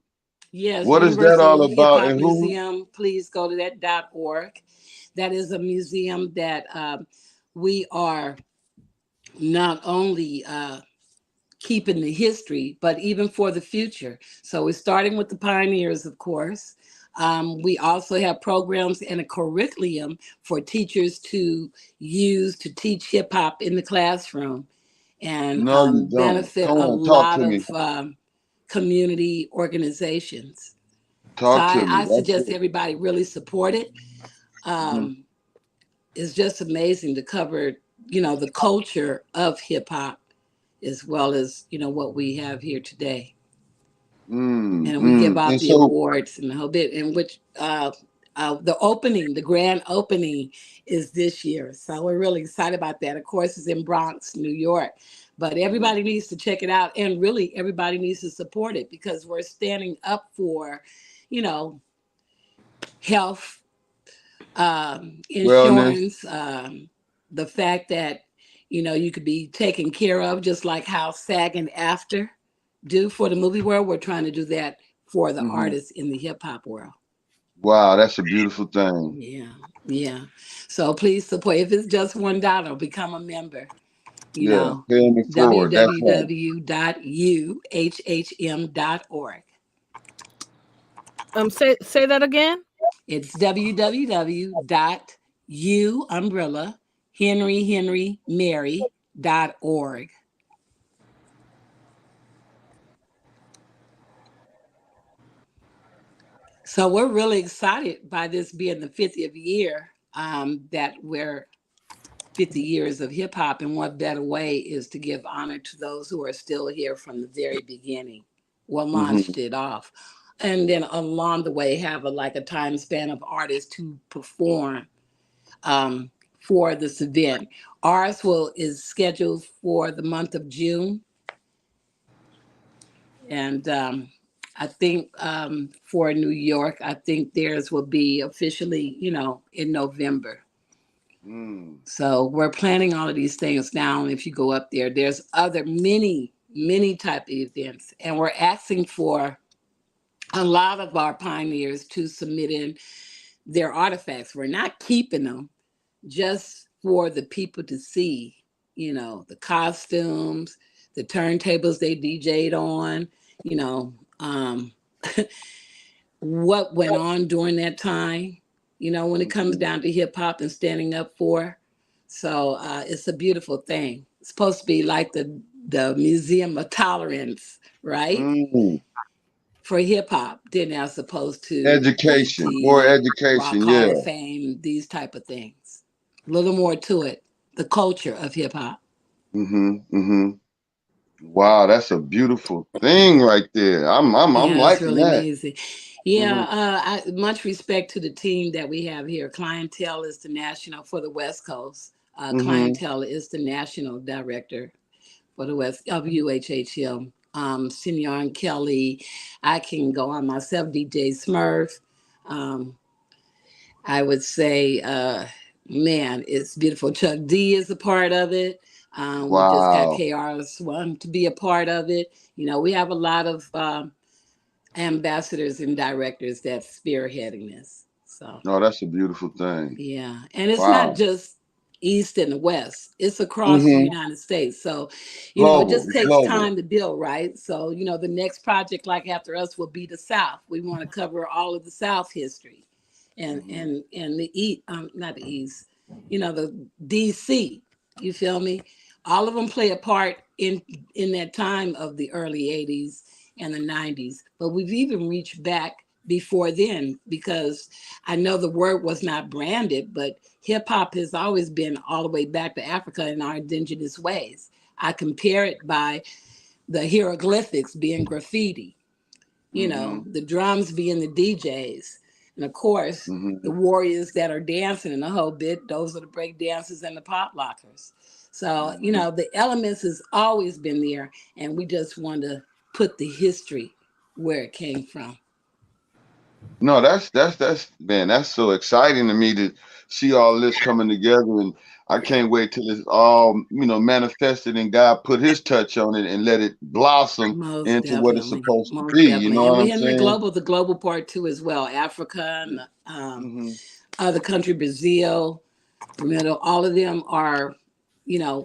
Yes, What is that all Universal Hip about? Hop And who? Museum. Please go to that.org. That is a museum that we are not only keeping the history, but even for the future. So we're starting with the pioneers, of course. We also have programs and a curriculum for teachers to use to teach hip hop in the classroom and No, you don't. benefit Come a on, talk lot to me. of community organizations. So Talk to me. I That's suggest it. everybody really support it. Mm-hmm. Um, it's just amazing to cover, the culture of hip hop as well as, what we have here today. And we give out And the so, awards and the whole bit, in which the grand opening is this year. So we're really excited about that. Of course, it's in Bronx, New York. But everybody needs to check it out. And really, everybody needs to support it because we're standing up for, you know, health, wellness. insurance, the fact that, you could be taken care of, just like how SAG and AFTER do for the movie world. We're trying to do that for the Hmm. artists in the hip hop world. Wow, that's a beautiful thing. Yeah, yeah. So please support. If it's just $1, become a member. You Yeah, know, paying it forward. That's right. www.uhhm.org. Say that again. It's www.u umbrella Henry Mary.org. So we're really excited by this being the 50th year, that we're 50 years of hip hop. And what better way is to give honor to those who are still here from the very beginning, what Hmm. launched it off. And then along the way, have a time span of artists to perform um, for this event. Ours is scheduled for the month of June. And I think for New York, I think theirs will be officially, in November. Mm. So we're planning all of these things now. And if you go up there, there's other many type of events. And we're asking for a lot of our pioneers to submit in their artifacts. We're not keeping them just for the people to see, the costumes, the turntables they DJ'd on, you know, um, what went on during that time, when it comes Hmm. down to hip hop and standing up for. So it's a beautiful thing. It's supposed to be like the Museum of Tolerance, right? Mm. For hip hop, then as opposed to Education, more BT, Rock education. Hall Yeah. of Fame, these type of things. A little more to it. The culture of hip hop. Hmm. Hmm. Wow, that's a beautiful thing right there. I'm Yeah, it's liking really that. amazing. Yeah, Hmm. much respect to the team that we have here. Clientele is the national for the West Coast. Hmm. Clientele is the national director for the West of UHHM. Signon Kelly. I can go on myself, DJ Smurf. Um, I would say, man, it's beautiful. Chuck D is a part of it. We just got Wow. KRS-One to be a part of it. We have a lot of ambassadors and directors that's spearheading this. So No, that's a beautiful thing. yeah, and it's not Wow. just East and the West, it's across the Mm-hmm. United States. So, it Global. just It's takes global. time to build, right? So, the next project like after us will be the South. We want to cover all of the South history and Mm-hmm. and the East, not the East, the DC. You feel me? All of them play a part in that time of the early 80s and the 90s, but we've even reached back before then because I know the word was not branded, but hip hop has always been all the way back to Africa in our indigenous ways. I compare it by the hieroglyphics being graffiti, Mm-hmm. the drums being the DJs. And of course, the Mm-hmm. warriors that are dancing and the whole bit, those are the break dancers and the pop lockers. So, Mm-hmm. the elements has always been there, and we just want to put the history where it came from. No, that's man, that's so exciting to me to see all this coming together, and I can't wait till it's all manifested and God put His touch on it and let it blossom Most into what it's definitely, supposed to most be. You know definitely, and what we I'm in saying? the global part too as well. Africa and Mm-hmm. other country, Brazil, all of them are.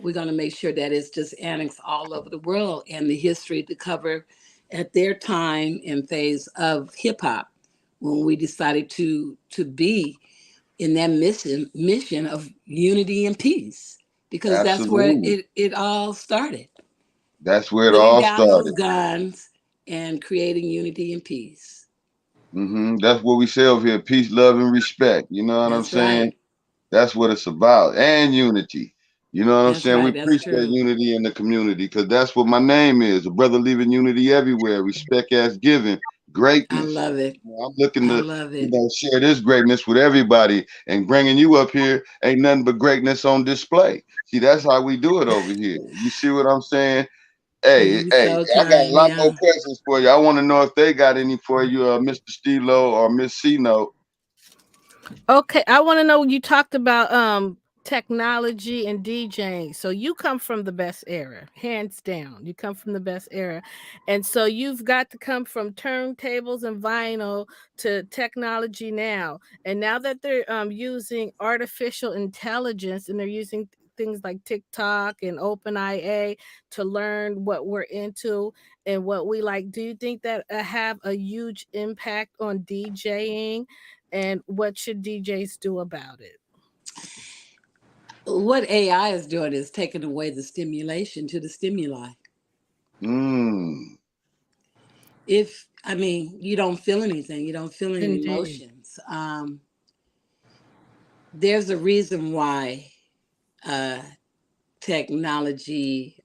We're going to make sure that it's just annexed all over the world and the history to cover at their time and phase of hip hop when we decided to be in that mission of unity and peace because that's where Absolutely. it all started, That's where it putting all down those started. guns and creating unity and peace. That's what we say over here: peace, love, and respect. You know what I'm That's saying? right. That's what it's about, and unity. You know what I'm That's saying? We right. That's preach that true. unity in the community because that's what my name is: a brother leaving unity everywhere, respect as given, I greatness. love it. I'm looking I to love it. share this greatness with everybody, and bringing you up here ain't nothing but greatness on display. See, that's how we do it over here. You see what I'm saying? Hey, You hey, so I got a kind. lot more Yeah. questions for you. I want to know if they got any for you, Mr. Stilo or Miss C Note. Okay, I want to know, you talked about technology and DJing. So you come from the best era, hands down. You come from the best era. And so you've got to come from turntables and vinyl to technology now. And now that they're using artificial intelligence and they're using things like TikTok and OpenIA to learn what we're into and what we like, do you think that have a huge impact on DJing? And what should DJs do about it? What AI is doing is taking away the stimulation to the stimuli. Mm. If I mean, you don't feel anything, you don't feel any Indeed. emotions. There's a reason why uh, technology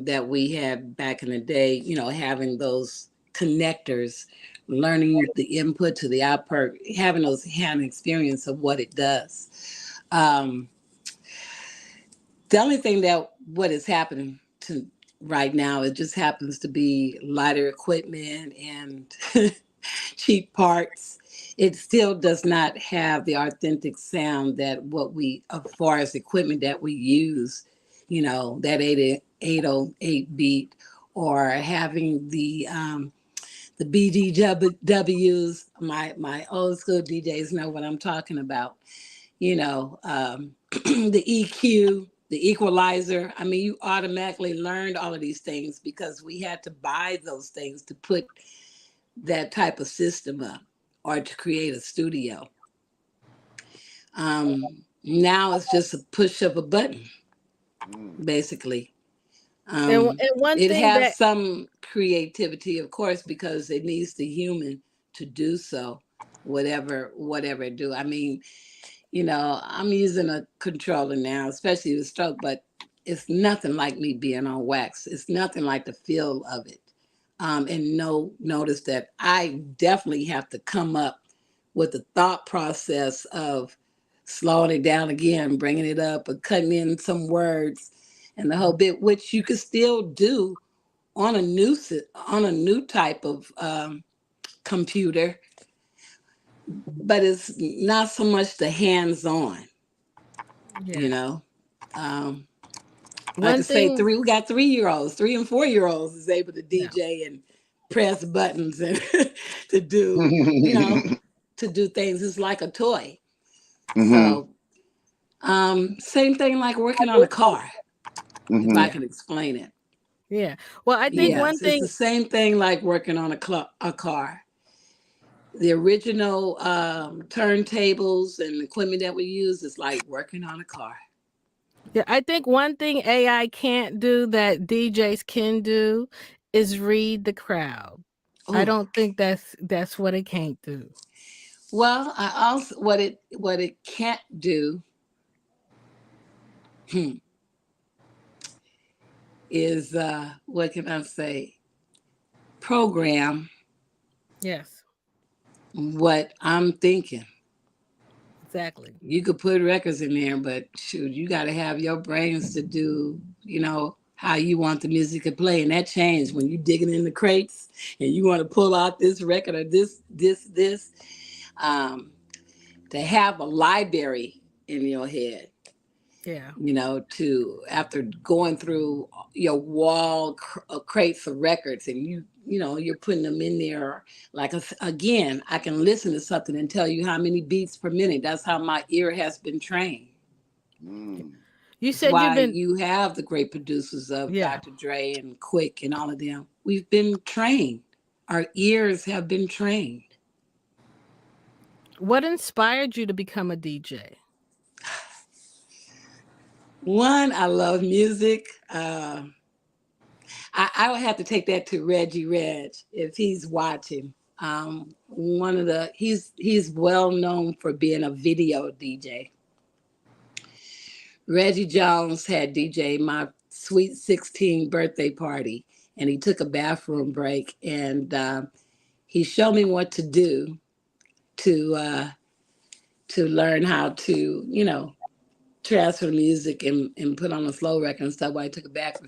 that we had back in the day, having those connectors, learning the input to the output, having those hand experience of what it does. Um, the only thing that what is happening to right now, it just happens to be lighter equipment and cheap parts. It still does not have the authentic sound that what we, as far as equipment that we use, that 808 beat, or having the BDWs. My old school DJs know what I'm talking about. The EQ, the equalizer. I mean, you automatically learned all of these things because we had to buy those things to put that type of system up or to create a studio. Now it's just a push of a button, Mm. basically. And one It thing has that some creativity, of course, because it needs the human to do so, whatever it do. I mean, I'm using a controller now, especially with stroke, but it's nothing like me being on wax. It's nothing like the feel of it. And notice that I definitely have to come up with the thought process of slowing it down again, bringing it up, or cutting in some words, and the whole bit, which you could still do on on a new type of computer, but it's not so much the hands-on, you yeah. know. Um, like I One say, thing, we got 3-year-olds, 3 and 4-year-olds is able to yeah. DJ and press buttons and to do, to do things. It's like a toy. Mm-hmm. So same thing like working on a car, if I can explain it. Yeah. Well, I think one Yes, it's thing. the same thing like working on a car. The original turntables and equipment that we use is like working on a car. Yeah, I think one thing AI can't do that DJs can do is read the crowd. I Ooh. don't think that's what it can't do. Well, I also what it can't do is what can I say? Program Yes, what I'm thinking. exactly. You could put records in there, but shoot, you got to have your brains to do, how you want the music to play. And that changed when you digging in the crates and you want to pull out this record or this. To have a library in your head, Yeah. to after going through your wall crates of records and you're putting them in there. Like, again, I can listen to something and tell you how many beats per minute. That's how my ear has been trained. You That's said you've why been. you have the great producers of Yeah. Dr. Dre and Quick and all of them. We've been trained. Our ears have been trained. What inspired you to become a DJ? One, I love music. I would have to take that to Reggie Reg if he's watching. He's well known for being a video DJ. Reggie Jones had DJ my sweet 16 birthday party, and he took a bathroom break, and he showed me what to do to learn how to transfer the music and put on a slow record and stuff while I took it back.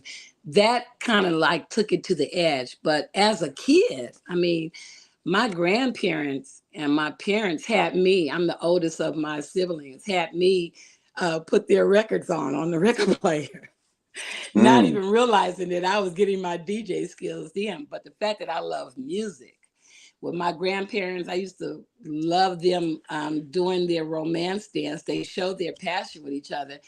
That kind of like took it to the edge. But as a kid, I mean, my grandparents and my parents had me, I'm the oldest of my siblings, had me put their records on the record player. Not even realizing that I was getting my DJ skills then. But the fact that I love music, with my grandparents, I used to love them doing their romance dance. They showed their passion with each other.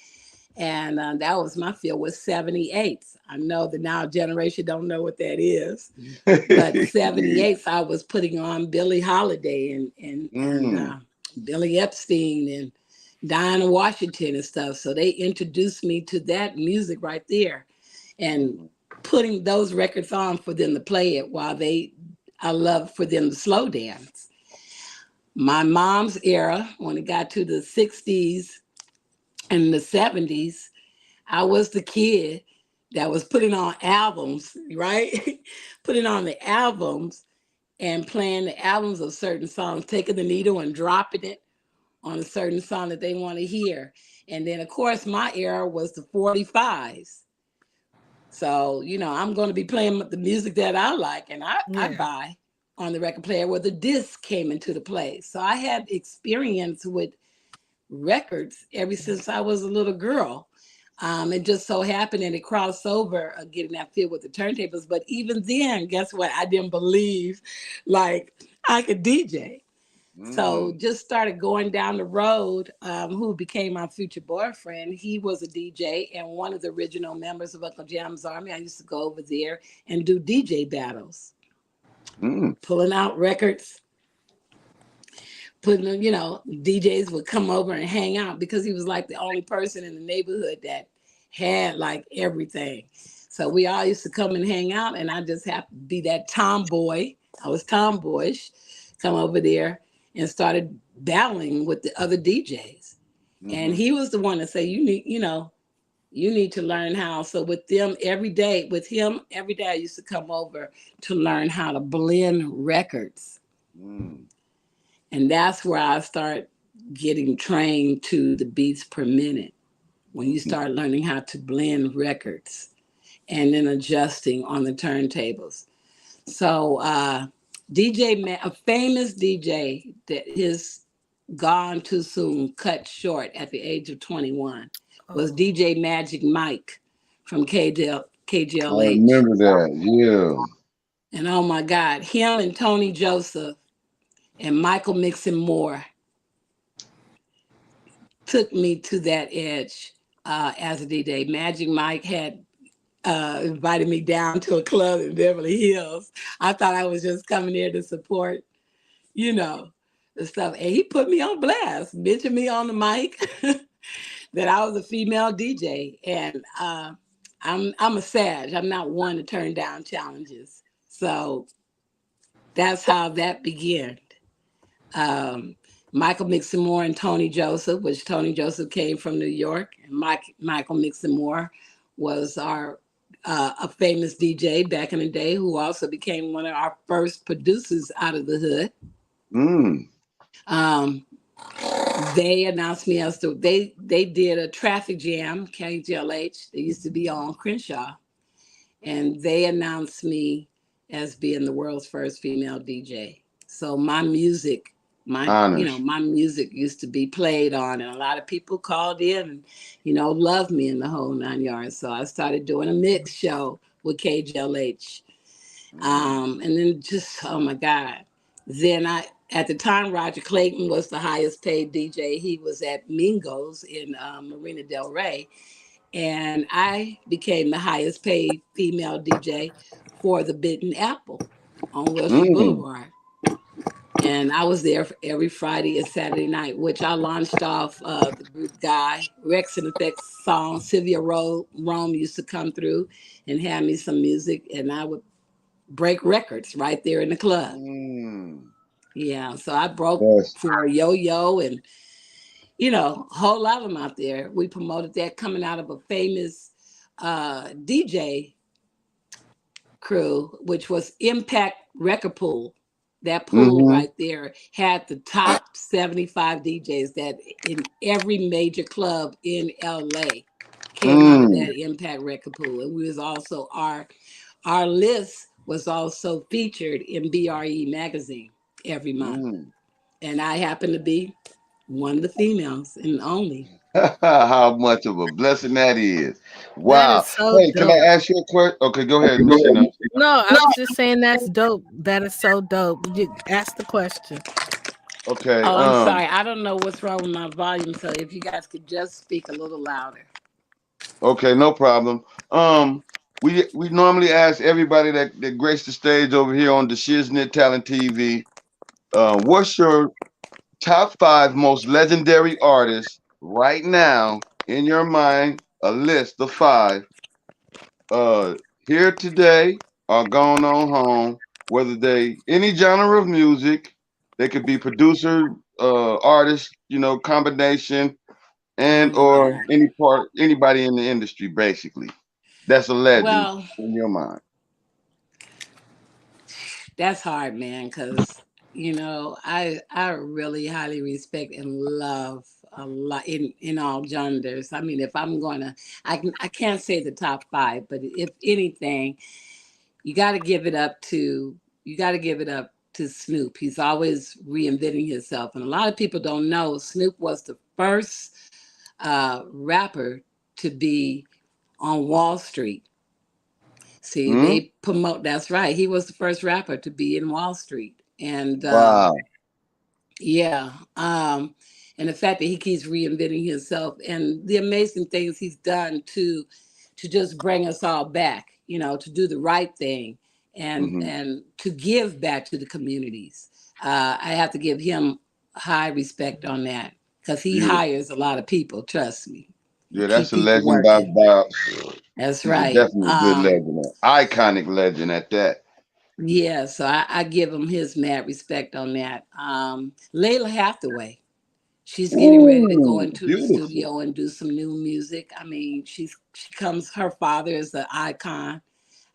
And that was my field with 78s. I know the now generation don't know what that is. But 78s, I was putting on Billie Holiday and Billy Epstein and Diana Washington and stuff. So they introduced me to that music right there. And putting those records on for them to play it while I love for them to slow dance. My mom's era, when it got to the 60s and the 70s, I was the kid that was putting on albums, right? Putting on the albums and playing the albums of certain songs, taking the needle and dropping it on a certain song that they want to hear. And then, of course, my era was the 45s. So, I'm going to be playing the music that I like and I buy on the record player where the disc came into the play. So I had experience with records ever since I was a little girl. It just so happened that it crossed over getting that feel with the turntables. But even then, guess what? I didn't believe like I could DJ. So just started going down the road, who became my future boyfriend. He was a DJ and one of the original members of Uncle Jam's Army. I used to go over there and do DJ battles, pulling out records, putting them, DJs would come over and hang out because he was like the only person in the neighborhood that had like everything. So we all used to come and hang out, and I just happened to be that tomboy. I was tomboyish, come over there and started battling with the other DJs. And he was the one to say, you need to learn how. So with him every day I used to come over to learn how to blend records. And that's where I start getting trained to the beats per minute. When you start learning how to blend records and then adjusting on the turntables. So a famous DJ that is gone too soon, cut short at the age of 21, was DJ Magic Mike from KGLH. I remember that, yeah. And oh my God, him and Tony Joseph And Michael Mixon Moore took me to that edge as a DJ. Magic Mike had invited me down to a club in Beverly Hills. I thought I was just coming there to support, you know, the stuff. And he put me on blast, mentioned me on the mic that I was a female DJ. And I'm a Sag. I'm not one to turn down challenges. So that's how that began. Michael Mixon Moore and Tony Joseph, which Tony Joseph came from New York, and Michael Mixon Moore was our a famous DJ back in the day who also became one of our first producers out of the hood. Mm. They announced me as they did a traffic jam, KGLH. They used to be on Crenshaw, and they announced me as being the world's first female DJ. So my music, Honors. my music used to be played on, and a lot of people called in and, loved me in the whole 9 yards. So I started doing a mix show with KGLH. And then just, oh my God. Then at the time, Roger Clayton was the highest paid DJ. He was at Mingo's in Marina Del Rey. And I became the highest paid female DJ for the Bitten Apple on Wilshire Boulevard. And I was there for every Friday and Saturday night, which I launched off the group Guy. Rex and Effects song, Sylvia Rome used to come through and hand me some music, and I would break records right there in the club. Yeah, so I broke for Yo-Yo and, a whole lot of them out there. We promoted that coming out of a famous DJ crew, which was Impact Record Pool. That pool right there had the top 75 DJs that in every major club in LA came out of that Impact Record Pool. And we was also, our list was also featured in BRE magazine every month. And I happened to be one of the females and only. How much of a blessing that is. Wow. That is so Hey, dope. can I ask you a question? Okay, go ahead, Miss Shana. No, I was just saying that's dope. That is so dope. You ask the question. Okay. Oh, I'm sorry. I don't know what's wrong with my volume. So if you guys could just speak a little louder. Okay, no problem. We normally ask everybody that graced the stage over here on the Shiznit Talent TV, what's your top 5 most legendary artists right now in your mind? A list of 5. Here today or gone on home. Whether they any genre of music, they could be producer, artist, combination, and or anybody in the industry, basically. That's a legend in your mind. That's hard, man, because I really highly respect and love a lot in all genders. I mean, if I'm gonna, I can't say the top 5, but if anything, you got to give it up to Snoop. He's always reinventing himself, and a lot of people don't know Snoop was the first rapper to be on Wall Street. See, they promote. That's right. He was the first rapper to be in Wall Street, and yeah, and the fact that he keeps reinventing himself and the amazing things he's done to just bring us all back. To do the right thing and to give back to the communities. I have to give him high respect on that because he hires a lot of people. Trust me. Yeah, that's a legend by. That's right. Definitely a good legend, iconic legend at that. Yeah, so I give him his mad respect on that. Layla Hathaway, she's getting ready to go into the studio and do some new music. I mean, her father is an icon.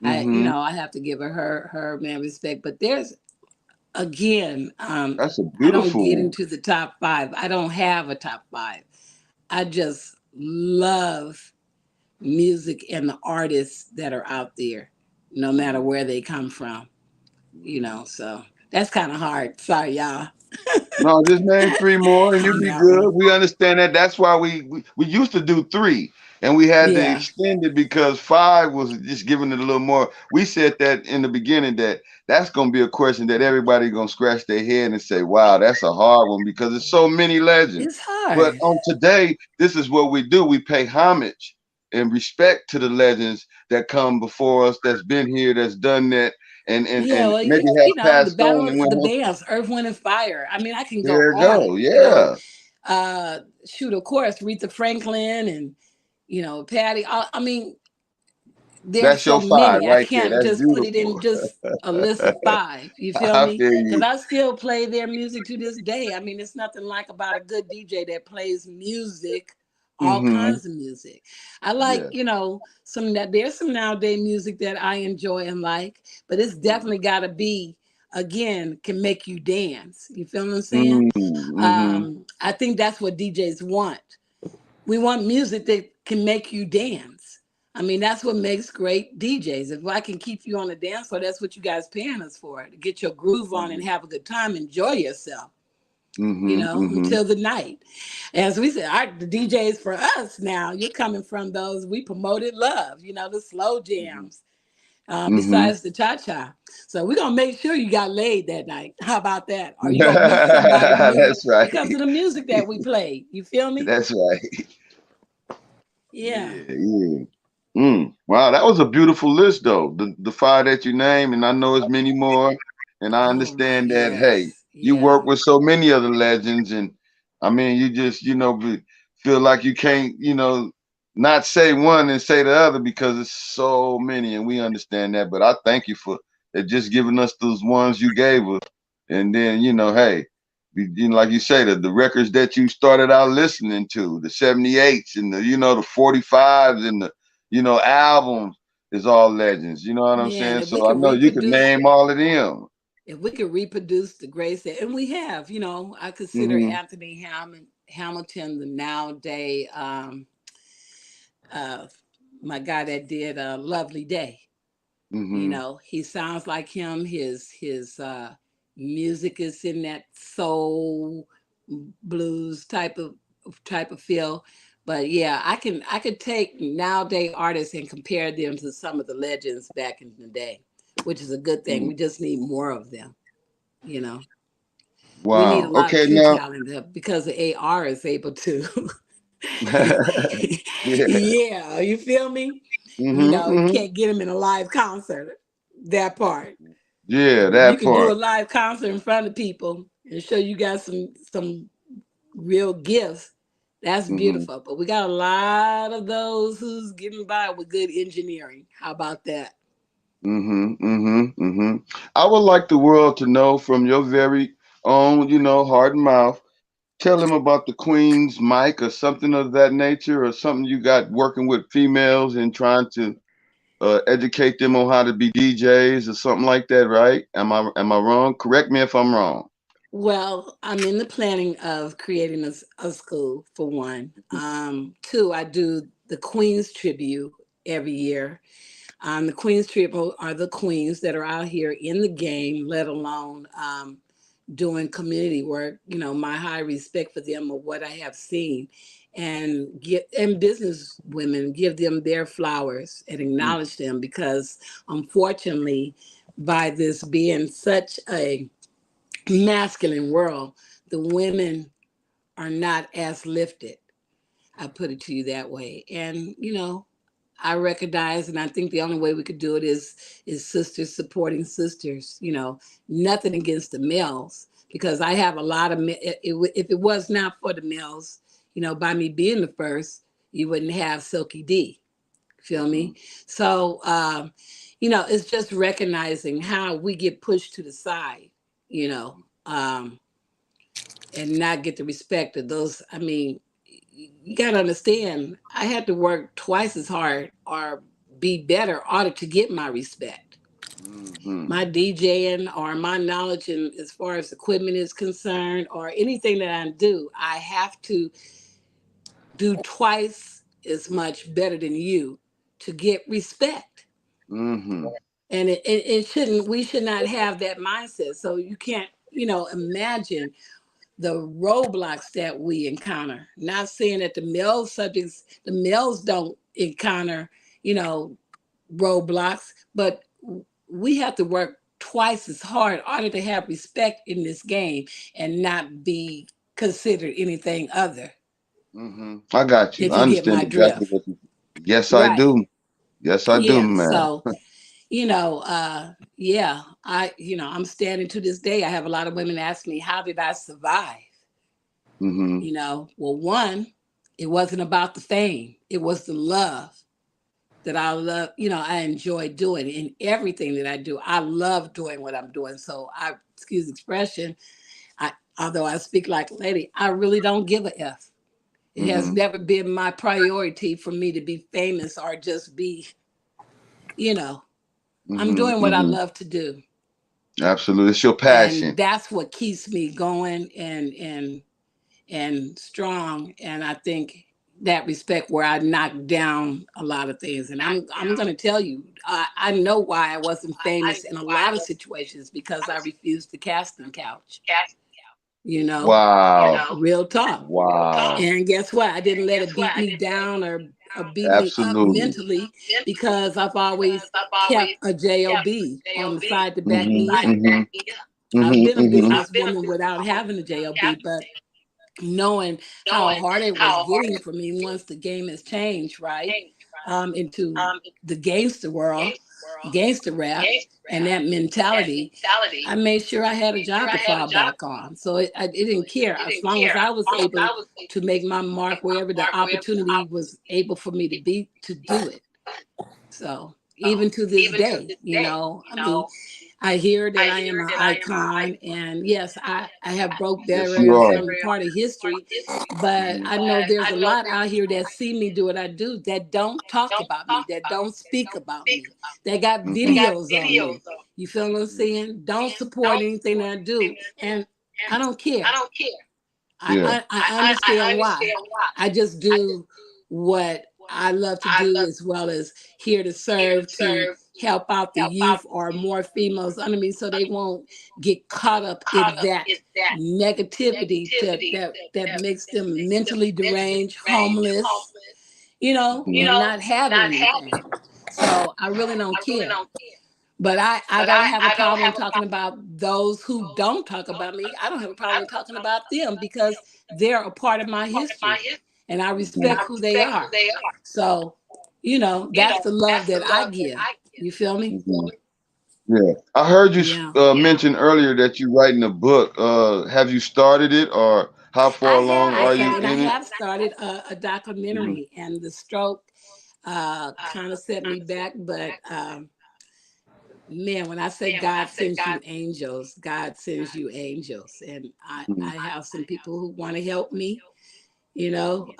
I have to give her mad respect. But there's again, that's a beautiful. I don't get into the top 5. I don't have a top 5. I just love music and the artists that are out there, no matter where they come from, so that's kind of hard. Sorry, y'all. No, just name 3 more and you'll On be that good. one. We understand that. That's why we used to do 3 and we had to Yeah. extend it because 5 was just giving it a little more. We said that in the beginning that that's going to be a question that everybody going to scratch their head and say, wow, that's a hard one because there's so many legends. It's But hard. on today, this is what we do. We pay homage and respect to the legends that come before us, that's been here, that's done that, Yeah, and well, maybe you have know, the passed on battle and of went the home. bands, Earth, Wind, and Fire. I mean, I can go There you on, go. you know. Yeah. Shoot, of course, Aretha Franklin and, you know, Patty. I mean, there's That's so your 5 many. I right there. can't That's just put it in beautiful. just a list of 5. You feel I me? feel Because you. I still play their music to this day. I mean, it's nothing like about a good DJ that plays music, all Mm-hmm. kinds of music. I like, Yeah. you know, there's some nowadays music that I enjoy and like, but it's Mm-hmm. definitely got to be, again, can make you dance. You feel what I'm saying? Mm-hmm. I think that's what DJs want. We want music that can make you dance. I mean, that's what makes great DJs. If I can keep you on the dance floor, that's what you guys paying us for, to get your groove on and have a good time, enjoy yourself, you Mm-hmm. know, Mm-hmm. until the night. As we said, the DJs for us now, you're coming from those, we promoted love, you know, the slow jams, Mm-hmm. besides the cha-cha. So we're going to make sure you got laid that night. How about that? Or you're going to meet somebody new That's right. because of the music that we played. You feel me? That's right. Yeah. Yeah, yeah. Wow, that was a beautiful list though. The 5 that you named, and I know it's many more. And I Oh my, understand that, hey, yes. you Yeah. work with so many other legends, and I mean, you just, feel like you can't, not say one and say the other because it's so many, and we understand that. But I thank you for just giving us those ones you gave us, and then, hey, like you say, the records that you started out listening to, the 78s and the 45s and the albums is all legends. You know what I'm Yeah. And saying? So I know you could reproduce, name all of them. if we could reproduce the greats and we have, you know, I consider Hmm. Anthony Hamilton the nowadays uh my guy that did Lovely Day. You Hmm. know, he sounds like him. His music is in that soul blues type of feel. But yeah, I could take nowadays artists and compare them to some of the legends back in the day, which is a good thing. We just need more of them. You know, we need a Wow. lot of Okay, true now. talent because the AR is able to. Yeah. Yeah, you feel me? You Hmm. know, you Hmm. can't get them in a live concert. That part. Yeah, But if you that can do a part. live concert in front of people and show you got some real gifts, that's Hmm. beautiful. But we got a lot of those who's getting by with good engineering. How about that? Hmm. Hmm. Hmm. I would like the world to know from your very own, heart and mouth. Tell them about the Queen's mic or something of that nature, or something you got working with females and trying to educate them on how to be DJs or something like that, right? Am I wrong? Correct me if I'm wrong. Well, I'm in the planning of creating a school for one. Two, I do the Queen's tribute every year. The Queen's tribute are the queens that are out here in the game, let alone doing community work. You know, my high respect for them of what I have seen, and business women give them their flowers and acknowledge them because unfortunately, by this being such a masculine world, the women are not as lifted. I put it to you that way. And you know, I recognize, and I think the only way we could do it is sisters supporting sisters. You know, nothing against the males because I have a lot of. If it was not for the males, you know, by me being the first, you wouldn't have Silky D. Feel Mm-hmm. me? So, you know, it's just recognizing how we get pushed to the side. You know, and not get the respect of those. I mean, you got to understand, I had to work twice as hard or be better in order to get my respect. Mm-hmm. My DJing or my knowledge in as far as equipment is concerned or anything that I do, I have to do twice as much better than you to get respect. Mm-hmm. And it shouldn't, we should not have that mindset. So you can't, you know, imagine the roadblocks that we encounter. Not saying that the males don't encounter, you know, roadblocks, but we have to work twice as hard in order to have respect in this game and not be considered anything other. I got you. If I you get understand my exactly drift. what you. Yes, I Right. do. Yes, I do, Yeah. man. So, you know, yeah, I'm standing to this day. I have a lot of women ask me, how did I survive? You know, well, one, it wasn't about the fame. It was the love that I love. You know, I enjoy doing in everything that I do. I love doing what I'm doing. So excuse the expression, although I speak like a lady, I really don't give a F. It has never been my priority for me to be famous or just be, you know, I'm doing what I love to do. Absolutely. It's your And passion. that's what keeps me going and strong. And I think that respect where I knocked down a lot of things. And I'm going to tell you, I know why I wasn't famous in a lot of situations, because I refused the casting couch. You know, Wow. real talk. Wow. And guess what? I didn't let it beat me down or beat me up Absolutely. mentally, because I've always kept a job on the side to back me up. I've been a businesswoman without having a job, but knowing how hard it was getting for me once the game has changed, right? Into the gangster world, gangster rap, and that mentality, I made sure I had a job to fall back on. So it didn't care, as long as I was able to make my mark wherever the opportunity was able for me to be, to do it. So even to this day, you know, I mean, I hear that I am an icon, and yes, I have broke Yes, you barriers. are. I'm a part of history, but I know there's a lot out here that see me do what I do, that don't talk about me, that don't speak about me, that got videos on me. You feel what I'm saying? Don't support anything that I do, and I don't care. Yeah. I understand why. I just do what I love to do, as well as here to serve, to help out the youth or more females under me, so they won't get caught up in that negativity that makes them mentally deranged, homeless, you know, and not having anything. So I really don't care. But I don't have a problem talking about those who don't talk about me. I don't have a problem talking about them, because they're a part of my history and I respect who they are. So, you know, that's the love that I give. You feel me? Yeah. I heard you Yeah. mention earlier that you're writing a book. Have you started it, or how far along are you And I in it? have started a documentary, and the stroke kind of set me back, but man, when I say God sends you angels, God sends you angels. And I have some people who want to help me, you know,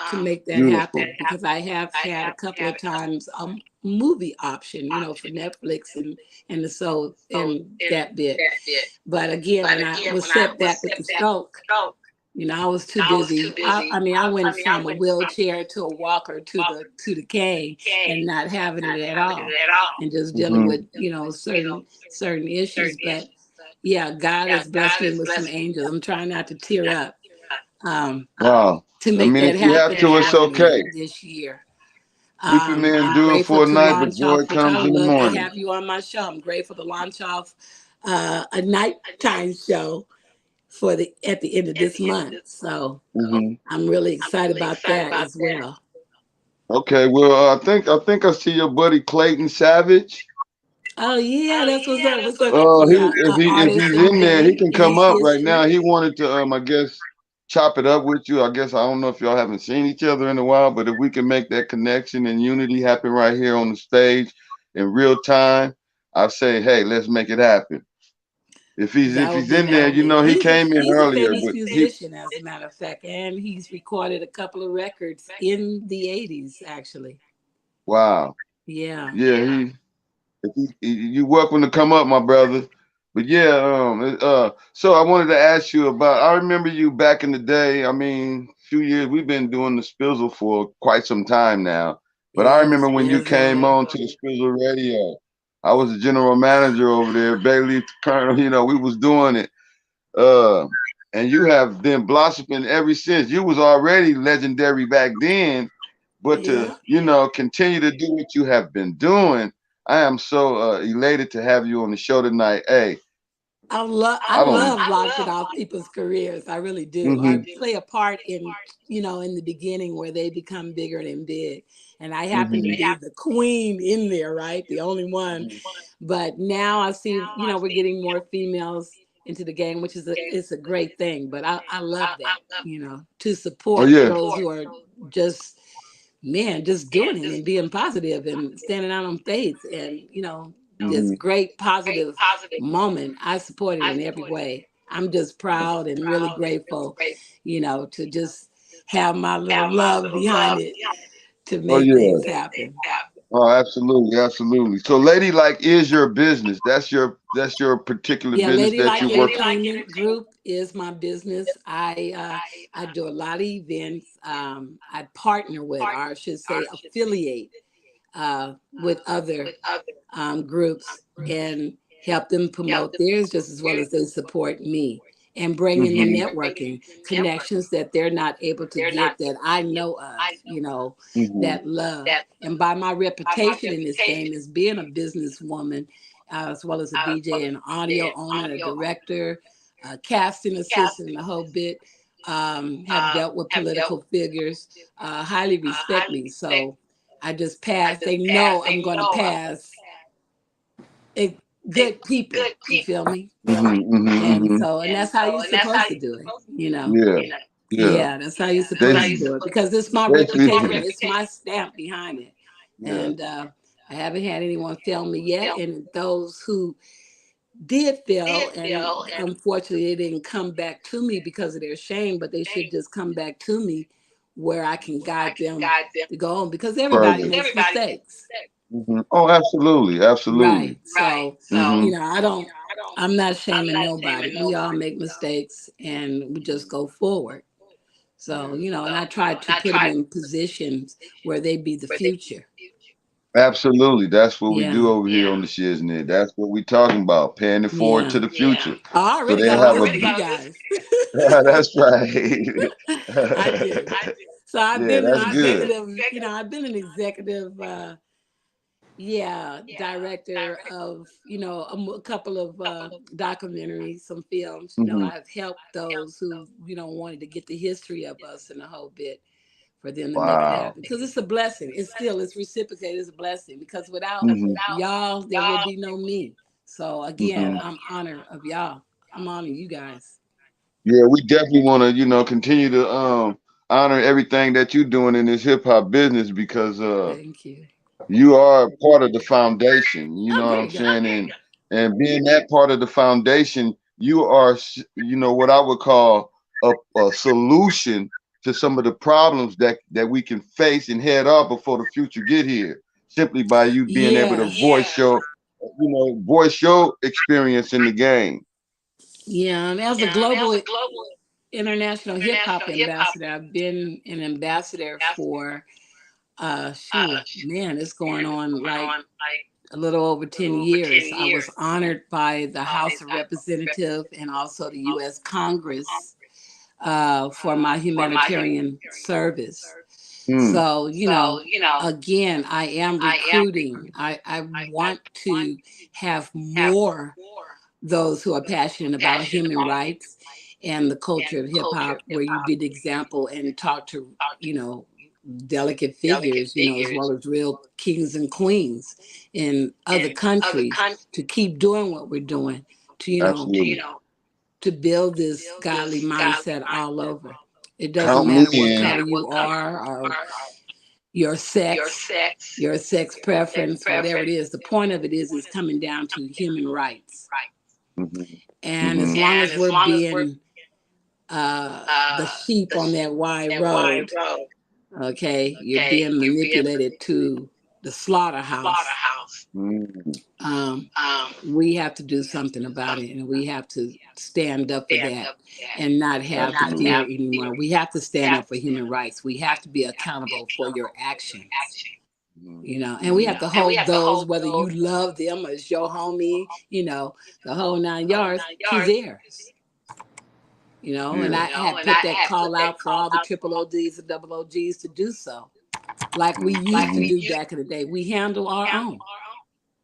to make that Beautiful. happen, because I have had a couple of times a movie option, you know, for Netflix and the so and that bit. But again, when I was set back with the stroke, you know, I was too busy. I mean, I went from a wheelchair to a walker to the cane, and not having it at all, and just dealing with, you know, certain issues. But yeah, God has blessed me with some angels. I'm trying not to tear up Wow. to I make mean, that if you have happen to, it's for me okay. this year. Weeping may I'm endure grateful for a to night, but launch joy off, which I comes in the love to morning. have you on my show. I'm grateful to launch off a nighttime show at the end of this month. So I'm really excited about that as well. Okay, well, I think I see your buddy Clayton Savage. Oh yeah, that's what's up. What's up? He Yeah, if artist he's in in there, he game can in come up right history. now. He wanted to I guess chop it up with you. I guess I don't know if y'all haven't seen each other in a while, but if we can make that connection and unity happen right here on the stage in real time, I say, hey, let's make it happen. If he's in there, you know, he came in He's a earlier, famous but he musician, as a matter of fact, and he's recorded a couple of records in the '80s, actually. wow. Yeah. Yeah, you welcome to come up, my brother. But yeah, so I wanted to ask you about. I remember you back in the day. I mean, a few years. We've been doing the Spizzle for quite some time now. But I remember when you came on to the Spizzle Radio. I was the general manager over there, Bailey Colonel. You know, we was doing it. and you have been blossoming ever since. You was already legendary back then, but to continue to do what you have been doing, I am so elated to have you on the show tonight. Hey, I love launching off people's careers. I really do. I play a part in, in the beginning where they become bigger and big. And I happen to be the queen in there, right? The only one. But now I see, we're getting more females into the game, which is it's a great thing. But I love that, to support those who are just doing it and being positive and standing out on faith and, this great positive moment. I support it in every way. I'm just proud and really grateful, to just have my little love behind it to make things happen. Oh, absolutely, absolutely. So Ladylike is your business. That's your particular business that you work. Entertainment Group is my business. I do a lot of events. I partner with, or I should say affiliate with other groups and help them promote theirs just as well as they support me and bring in the networking connections that they're not able to get that I know of, that love. And by my reputation in this game as being a businesswoman, as well as a DJ, an audio owner, a director, a casting assistant, and the whole bit, have dealt with political figures, highly respect me. So I just pass. They know I'm going to pass good people. You feel me? And that's how you're supposed to do it. Yeah, that's how you're supposed to do it because it's my reputation. It's my stamp behind it. And I haven't had anyone fail me yet. And those who did fail, and unfortunately they didn't come back to me because of their shame, but they should just come back to me where I can guide them to go on because everybody makes mistakes. Oh, absolutely, absolutely. Right. So I'm not shaming nobody. We all make mistakes and we just go forward. So, and I try to put them in positions where they be the future. Absolutely. That's what we do over here on the Shiznit. That's what we talking about, paying it forward to the future. I already got a list of you guys. That's right. I do. So I've been an executive, I've been an executive director of, a couple of documentaries, some films. I've helped those who, wanted to get the history of us and the whole bit for them to make it happen. Because it's a blessing. It's reciprocated. It's a blessing. Because without y'all, there would be no me. So again, I'm honored of y'all. I'm honoring you guys. Yeah, we definitely want to, continue to honor everything that you're doing in this hip hop business because thank you. You are part of the foundation, you know what I'm saying? And being that part of the foundation, you are, what I would call a solution to some of the problems that we can face and head off before the future get here, simply by you being able to voice your experience in the game. Yeah, and as a global international hip hop ambassador, I've been an ambassador for it's going on like a little over 10 years. I was honored by the House of Representatives and also the U.S. Congress for my humanitarian service. So, again, I am recruiting. I want to have more those who are passionate about human rights and the culture of hip hop, where you be the example and talk to, delicate figures, as well as real kings and queens in other countries to keep doing what we're doing, to build this godly mindset all over. It doesn't matter what color you are or your sex preference, whatever it is. The point of it is coming down to human rights. And as long as we're being the sheep on that wide road, okay, you're being manipulated to the slaughterhouse. We have to do something about it, and we have to stand up for that and not have the fear anymore. We have to stand up for human rights. We have to be accountable for your actions. And we have to hold those, whether you love them or it's your homie, the whole 9 yards, to theirs. you know, and I had put that call out for all the triple ODs and double OGs to do so, like we used to do back in the day. We handle our own.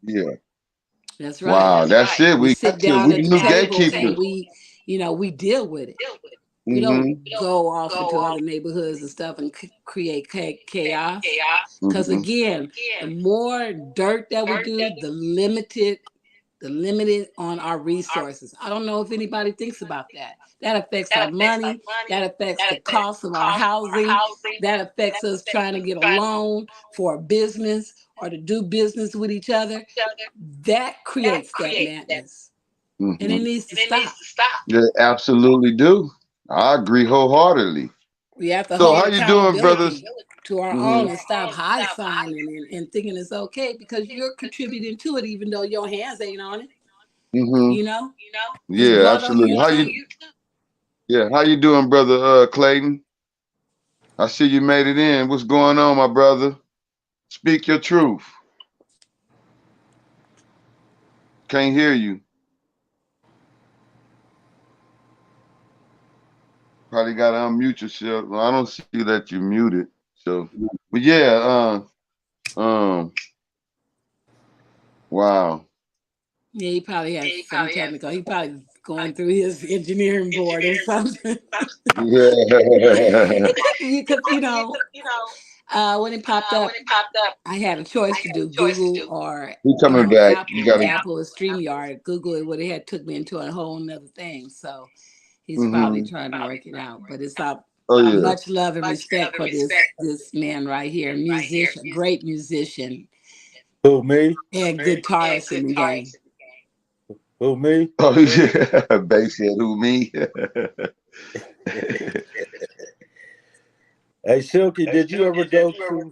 Yeah. That's right. Wow, that's it. We We sit got to. down We at the the new tables and gatekeepers. we deal with it. We don't go off into other neighborhoods and stuff and create chaos. Because again, the more dirt that we do, the limited on our resources. I don't know if anybody thinks about that. That affects our money. That affects the cost of our housing. That affects us trying to get a loan for a business or to do business with each other. That creates that madness. And it needs to stop. They absolutely do. I agree wholeheartedly. We have to So hold how you doing, brothers? accountability to our own and stop high signing and thinking it's okay because you're contributing to it even though your hands ain't on it. You know? There's Yeah, blood on absolutely. you How too. how you doing, brother Clayton? I see you made it in. What's going on, my brother? Speak your truth. Can't hear you. Probably got to unmute yourself. Well, I don't see that you muted. So, but yeah, wow. Yeah, he probably has some technical. He probably going through his engineering board or something. Yeah. Because when it popped up, I had a choice to do Google or He coming back. Apple. You got Apple or StreamYard. Google it would have took me into a whole nother thing. So he's probably trying to work it out. But it's much love and respect for this man right here, musician, great musician. Who, me? And guitarist in the game. Who, me? Oh yeah, Bass said who, me? Hey, Silky, did you ever go to?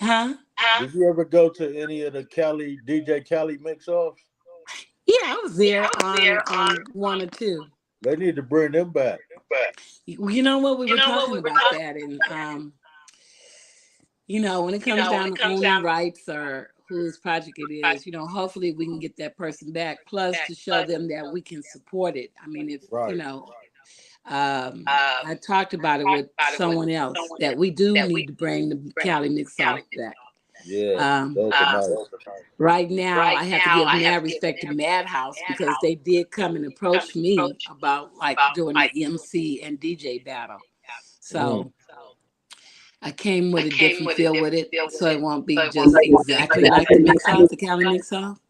Huh? Did you ever go to any of the DJ Khaled mix-offs? Yeah, I was there on one or two. They need to bring them back. You know what, we were talking about that, and when it comes down to owning rights or whose project it is, hopefully we can get that person back. Plus, to show them that we can support it. I mean, if I talked about it with someone else that we do need to bring the Cali mix-off back. Yeah. Right now, I have to give mad respect to Madhouse because they did come and approach me about doing the MC and DJ battle. So I came with a different feel with it, so it won't be just exactly like the mix-off, the Cali mix-off.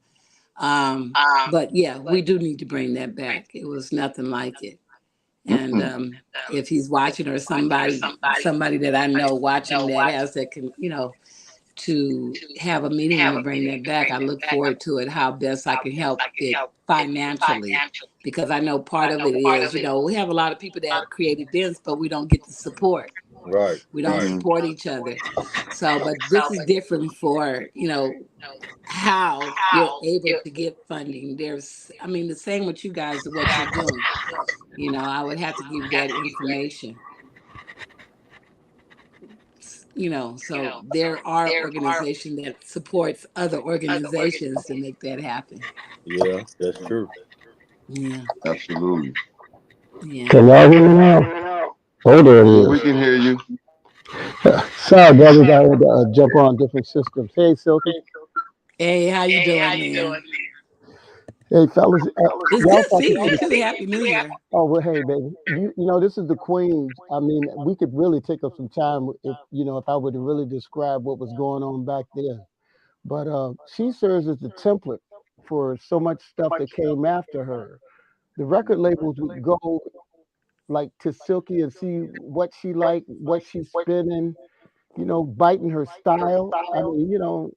But yeah, we do need to bring that back. It was nothing like it. And if he's watching or somebody that I know watching that has that can, to have a meeting to bring that back, I look forward to it, how best I can help it financially. Because I know part of it is, we have a lot of people that create events, but we don't get the support. Right. We don't support each other. So, but this is different for, how you're able to get funding. The same with you guys, what you're doing. I would have to give that information. So there are organizations that supports other organizations to make that happen. Yeah, that's true. Yeah. Absolutely. Yeah. Can y'all hear me now? Oh, there it is. We can hear you. Sorry, brothers, I had to jump on different systems. Hey, Silky. Hey, how you doing, man? Hey, fellas. It's good seeing you too. Happy New Year. Oh, well, hey, baby. This is the Queens. I mean, we could really take up some time if I were to really describe what was going on back there. But she serves as the template for so much stuff that came after her. The record labels would go to Silky and see what she liked, what she's spinning, biting her style. I mean,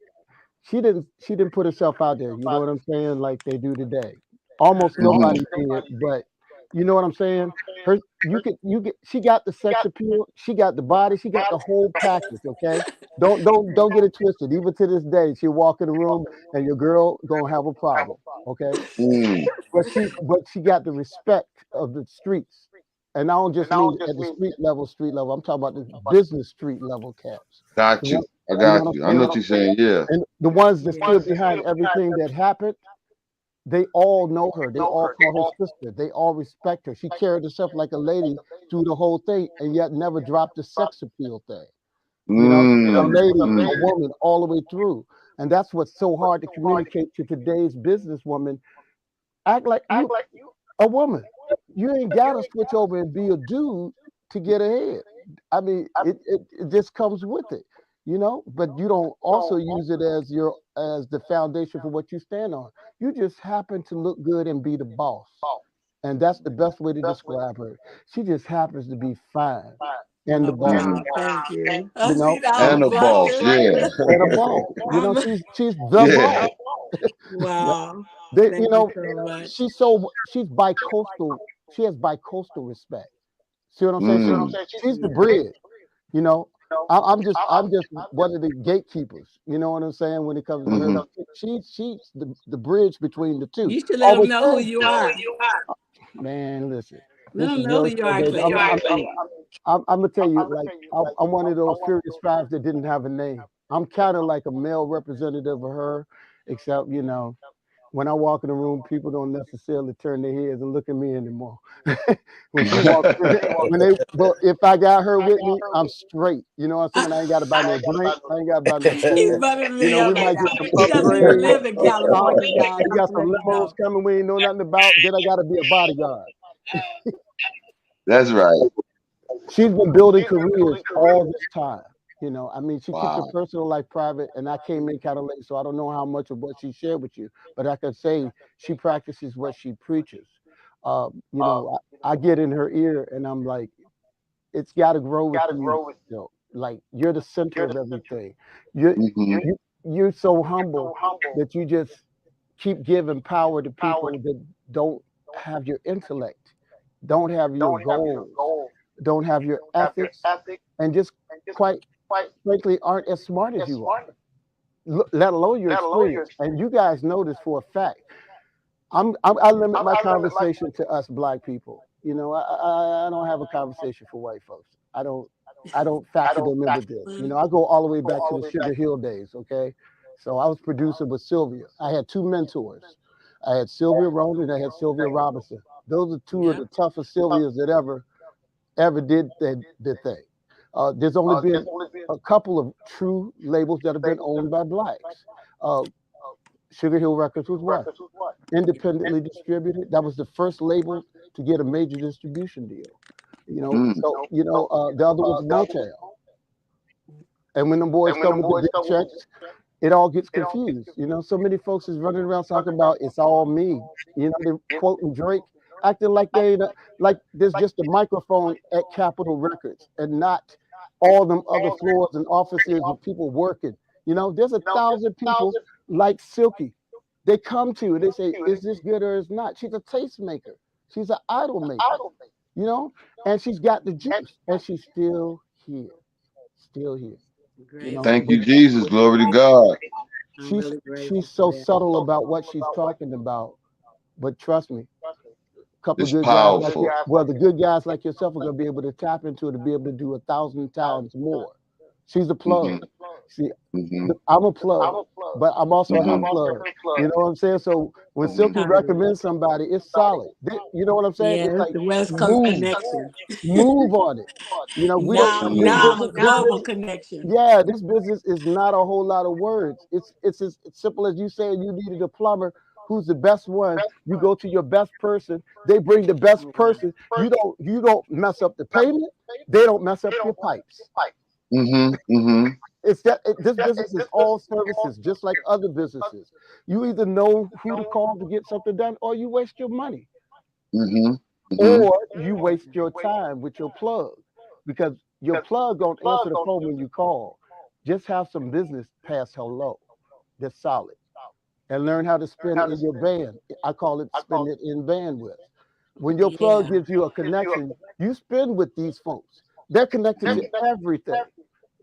she didn't put herself out there. You know what I'm saying? Like they do today. Almost nobody did, but you know what I'm saying? She got the sex appeal, she got the body, she got the whole package. Okay, don't get it twisted. Even to this day, she'll walk in the room and your girl gonna have a problem. Okay, but she got the respect of the streets. And I don't just mean at the street level. I'm talking about the business street level cats. Got you. I got you. I know what you're saying. Yeah. And the ones that stood behind everything that happened, They all know her. They all call her sister. They all respect her. She carried herself like a lady through the whole thing, and yet never dropped the sex appeal thing. You know, a lady, a woman, all the way through. And that's what's so hard to communicate to today's businesswoman. Act like you a woman. You ain't gotta switch over and be a dude to get ahead. I mean, it just comes with it, you know. But you don't also use it as the foundation for what you stand on. You just happen to look good and be the boss, and that's the best way to describe her. She just happens to be fine and the Oh, boss, wow. Thank you. you know, I'm And a boss, blushing. yeah. and a boss. You know, I'm- she's the Yeah. boss. Yeah. wow. They, Thank you so much. she's bi-coastal. She has bi-coastal respect. See what I'm saying? Mm. She's the Yeah. bridge. You know, I'm just one of the gatekeepers. You know what I'm saying? When it comes to her, Hmm. she's the bridge between the two. You should let them Always know who said, you are. man, listen, Let this them is know your who you show, are, baby. Clay. I'm gonna tell you, like, I'm one of those Furious Fives that didn't have a name. I'm kind of like a male representative of her, except when I walk in the room, people don't necessarily turn their heads and look at me anymore. When she walks in, but if I got her with me, I'm straight. You know what I'm saying? I ain't got to buy no drink. I ain't got to buy no He's food. buttering You me know, we up might right get now. some He doesn't even upgrades. live in California, y'all. We Just got to some let you limos know. coming we ain't know nothing about. Then I got to be a bodyguard. That's right. She's been building careers all this time. I mean, she keeps her Wow. personal life private, and I came in kind of late, so I don't know how much of what she shared with you. But I can say she practices what she preaches. I get in her ear, and I'm like, it's got to grow with you. Like you're the center of everything. You Hmm. you you're so humble that you just keep giving power to people that don't have your intellect, don't have your goals, don't have your ethics, and just quite frankly aren't as smart as you are, let alone your experience. And you guys know this for a fact. I limit my conversation to us black people. I don't have a conversation for white folks. I don't factor them in with this. I go all the way back to the Sugar Hill days. Okay, so I was producer with Sylvia. I had two mentors. I had Sylvia Ronan and I had Sylvia Robinson. Those are two of Yeah. the toughest Sylvias that ever did the thing. There's only been a couple of true labels that have been owned by blacks. Uh, Sugar Hill Records was one, independently distributed. That was the first label to get a major distribution deal. Mm. So the other was Motown. And when them boys come with the big checks, it all gets confused. So many folks is running around talking about it's all me. They're quoting Drake, acting like they ain't like there's just a microphone at Capitol Records and not all them other floors and offices with people working. There's 1,000 people like Silky. They come to you, they say, is this good or is not? She's a tastemaker. She's an idol maker, you know, and she's got the juice, and she's still here, Grateful. Thank But you, Jesus. Glory to God. I'm she's really grateful she's for so that. subtle about what she's talking about. But trust me, a couple of It's good guys like powerful. the good guys like yourself are gonna be able to tap into it to be able to do 1,000 times more. She's a Hmm. plug. See, Hmm. I'm a plug, but I'm also her Hmm. plug. You know what I'm saying? So when Hmm. Silky Hallelujah. recommends somebody, it's solid. You know what I'm saying? Yeah, It's it's like the West Coast move, connection. move on it. We don't. Now, This now Mm. I'm a business, this global business. connection. Yeah, this business is not a whole lot of words. It's as simple as you saying you needed a plumber. Who's the best one? You go to your best person. They bring the best Oh, wow. person. You don't mess up the payment. They don't mess up your pipes. Hmm. Hmm. It's that this business is all services, just like other businesses. You either know who to call to get something done, or you waste your money, Hmm. Hmm. or you waste your time with your plug, because your plug don't answer the phone when you call. Just have some business pass hello. That's solid, and learn how to spend in your band. I call it spend it in bandwidth. When your plug Yeah. gives you a connection, you spend with these folks. They're connected to everything.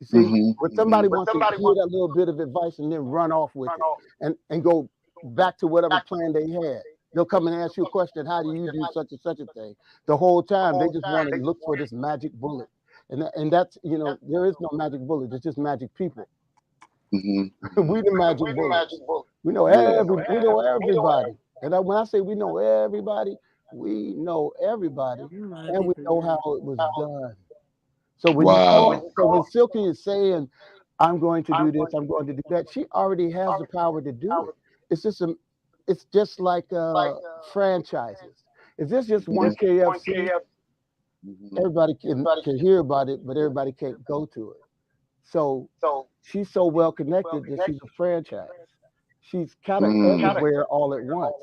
You see, Hmm. when Hmm. somebody wants to hear that little bit of advice and then run off with it and go back to whatever plan they had, they'll come and ask you a question. How do you do such and such a thing? The whole time they just want to look for this magic bullet, and that's there is no magic bullet. It's just magic people. Hmm. We the magic bullets. We know Yeah. everybody. And when I say we know everybody, we know everybody, A lot of and we people, know yeah. how it was done. So when you Wow. call, so when Silky is saying, "I'm going to do this, I'm going to do that," she already has the power to do it. It's just it's just like franchises. If there's just one KFC, Mhm. everybody can hear about it, but everybody can't go to it. So she's so well connected that she's a franchise. She's kind of Mm. everywhere all at once.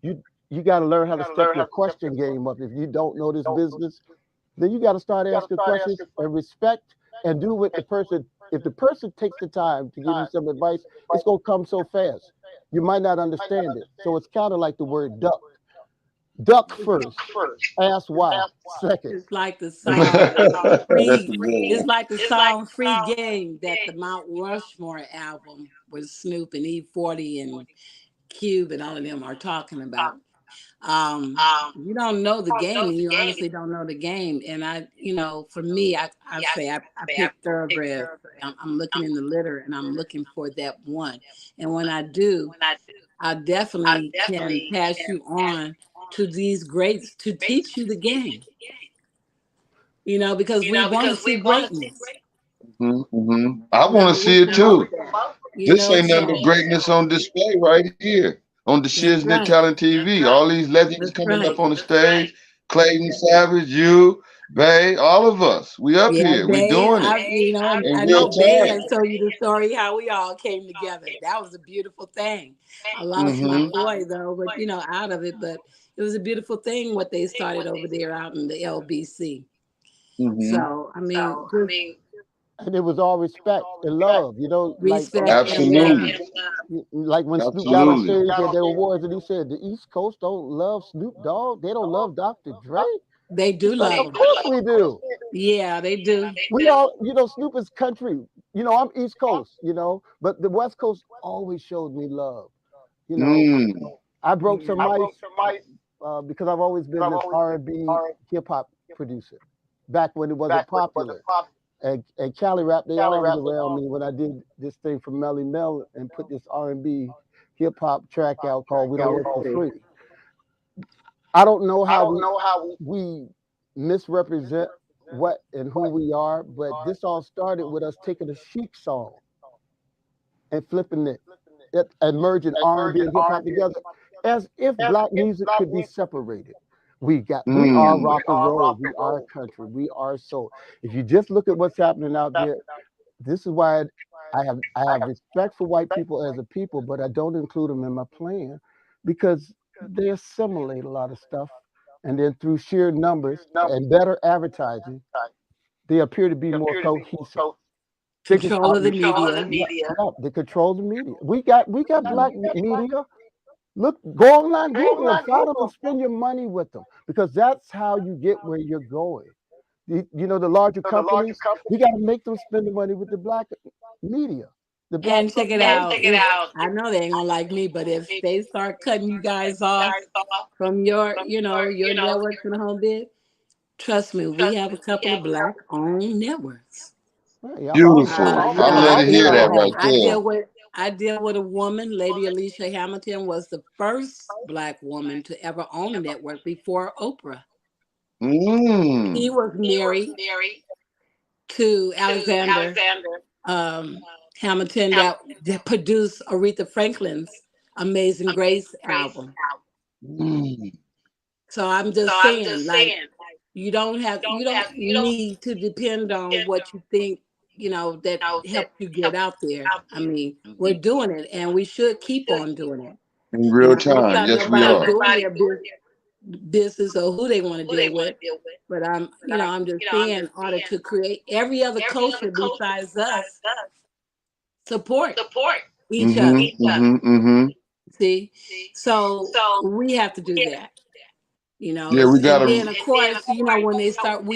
You got to learn how to step your question game up. If you don't know this business, then you got to start asking questions and respect and do what the person. If the person takes the time to give you some advice, it's gonna come so fast. You might not understand it. So it's kind of like the word duck. Duck first, ask why second. It's like the song That's a Free. good It's one. like the song Free Game that the Mount Rushmore album with Snoop and E40 and Cube and all of them are talking about. You don't know the game and you honestly don't know the game. And for me, I say I pick thoroughbreds. I'm looking in the litter and I'm looking for that one. And when I do, I definitely can pass you on to these greats to teach you the game, because we want to see greatness. I want to We see it promote too. that, This ain't nothing but so greatness on display right here on the that's Shiznit right. Talent TV. All these legends That's coming up right. on the stage. Clayton Savage, you, Bay, all of us. We up Yeah, here. We Bay. doing it in I real know Bay time. has told you the story how we all came together. That was a beautiful thing. I lost my Mm-hmm. boy though, but out of it. But it was a beautiful thing what they started over there out in the LBC. Mm-hmm. So I mean, just And it was all respect and love. respect and love. Absolutely. Like when Snoop got on Absolutely. stage at their awards and he said, "The East Coast don't love Snoop Dogg. They don't love Dr. Dre." They do It's like, love of them. course we do. Yeah, they do. We all, Snoop is country. I'm East Coast, but the West Coast always showed me love. You know, Mm. I broke Yeah. some mics because I've always been this R&B hip hop producer back when it wasn't popular. And Cali Rap, they all was around me when I did this thing for Melly Mel and put this R&B hip hop track out called "We Don't Work for Free." I don't know how we misrepresent what and who we are, but this all started with us taking a Chic song and flipping it and merging R&B and hip hop together, as if black music could be separated. We are Mm. rock and roll, we are country, we are soul. If you just look at what's happening out there, this is why I have respect for white people as a people, but I don't include them in my plan because they assimilate a lot of stuff, and then through sheer numbers and better advertising, they appear to be more cohesive. They just Control out, of the media. yeah, they control the media. We got black media. Look, go online, Google them, find them, and spend your money with them because that's how you get where you're going. The larger companies, we got to make them spend the money with the black media, the black And check it out. If I know they ain't gonna like me, but if they start cutting you guys off from your networks and the home bid, trust me, we have a couple of black owned networks. Hey, I'm Beautiful. I love to hear that right there. I deal with a woman, Lady Alicia Hamilton was the first black woman to ever own a network before Oprah. Mm. He was married to Alexander Hamilton that produced Aretha Franklin's Amazing Grace album. Mm. So I'm just saying, like, you don't need to depend on what you think, that helped you get out there. I mean, we're doing it and we should keep on doing it. In real time. Not Yes, we nobody are. doing their business or who they want to deal with. But I'm just saying, in order to create every other culture besides us, support each other. Mm-hmm. Mm-hmm. Mm-hmm. See, so we have to do that. Yeah, we And gotta. then of course, when we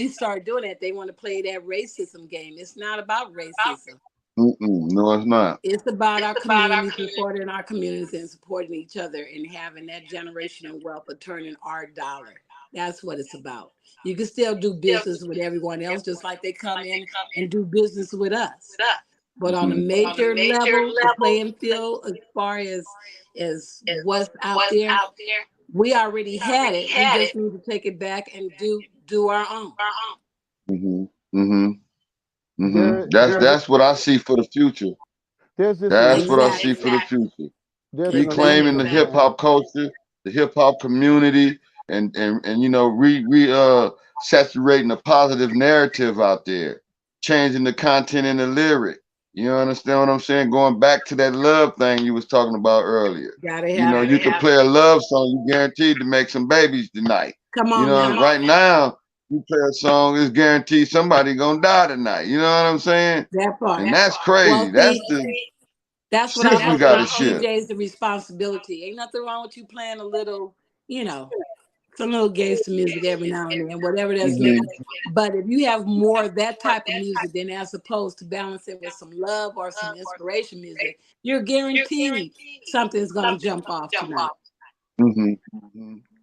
start doing it, they want to play that racism game. It's not about racism. Mm-mm. No, it's not. It's about our community, supporting our communities and supporting each other and having that generational wealth of turning our dollar. That's what it's about. You can still do business with everyone else, just like they come in and do business with us. But on a major level, the playing field as far as what's out there, we already had it. We just need to take it back and do our own. That's what I see for the future. There's this That's what I Exactly. see for the future. there's an Reclaiming the initiative, hip man. hop culture, the hip hop community, and you know, saturating a positive narrative out there, changing the content in the lyric. You understand what I'm saying? Going back to that love thing you was talking about earlier. Gotta You know, have you it. can play a love song, you guaranteed to make some babies tonight. Come You on know, now. right now, you play a song, it's guaranteed somebody gonna die tonight. You know what I'm saying? That part. And that's crazy. Well, That's see, the that's what I shift we want gotta to shift. DJs the responsibility. Ain't nothing wrong with you playing a little, you know, some little gangster music every now and then, whatever that's needed. But if you have more of that type of music than as opposed to balancing with some love or some inspiration music, you're guaranteed something's gonna jump off tonight.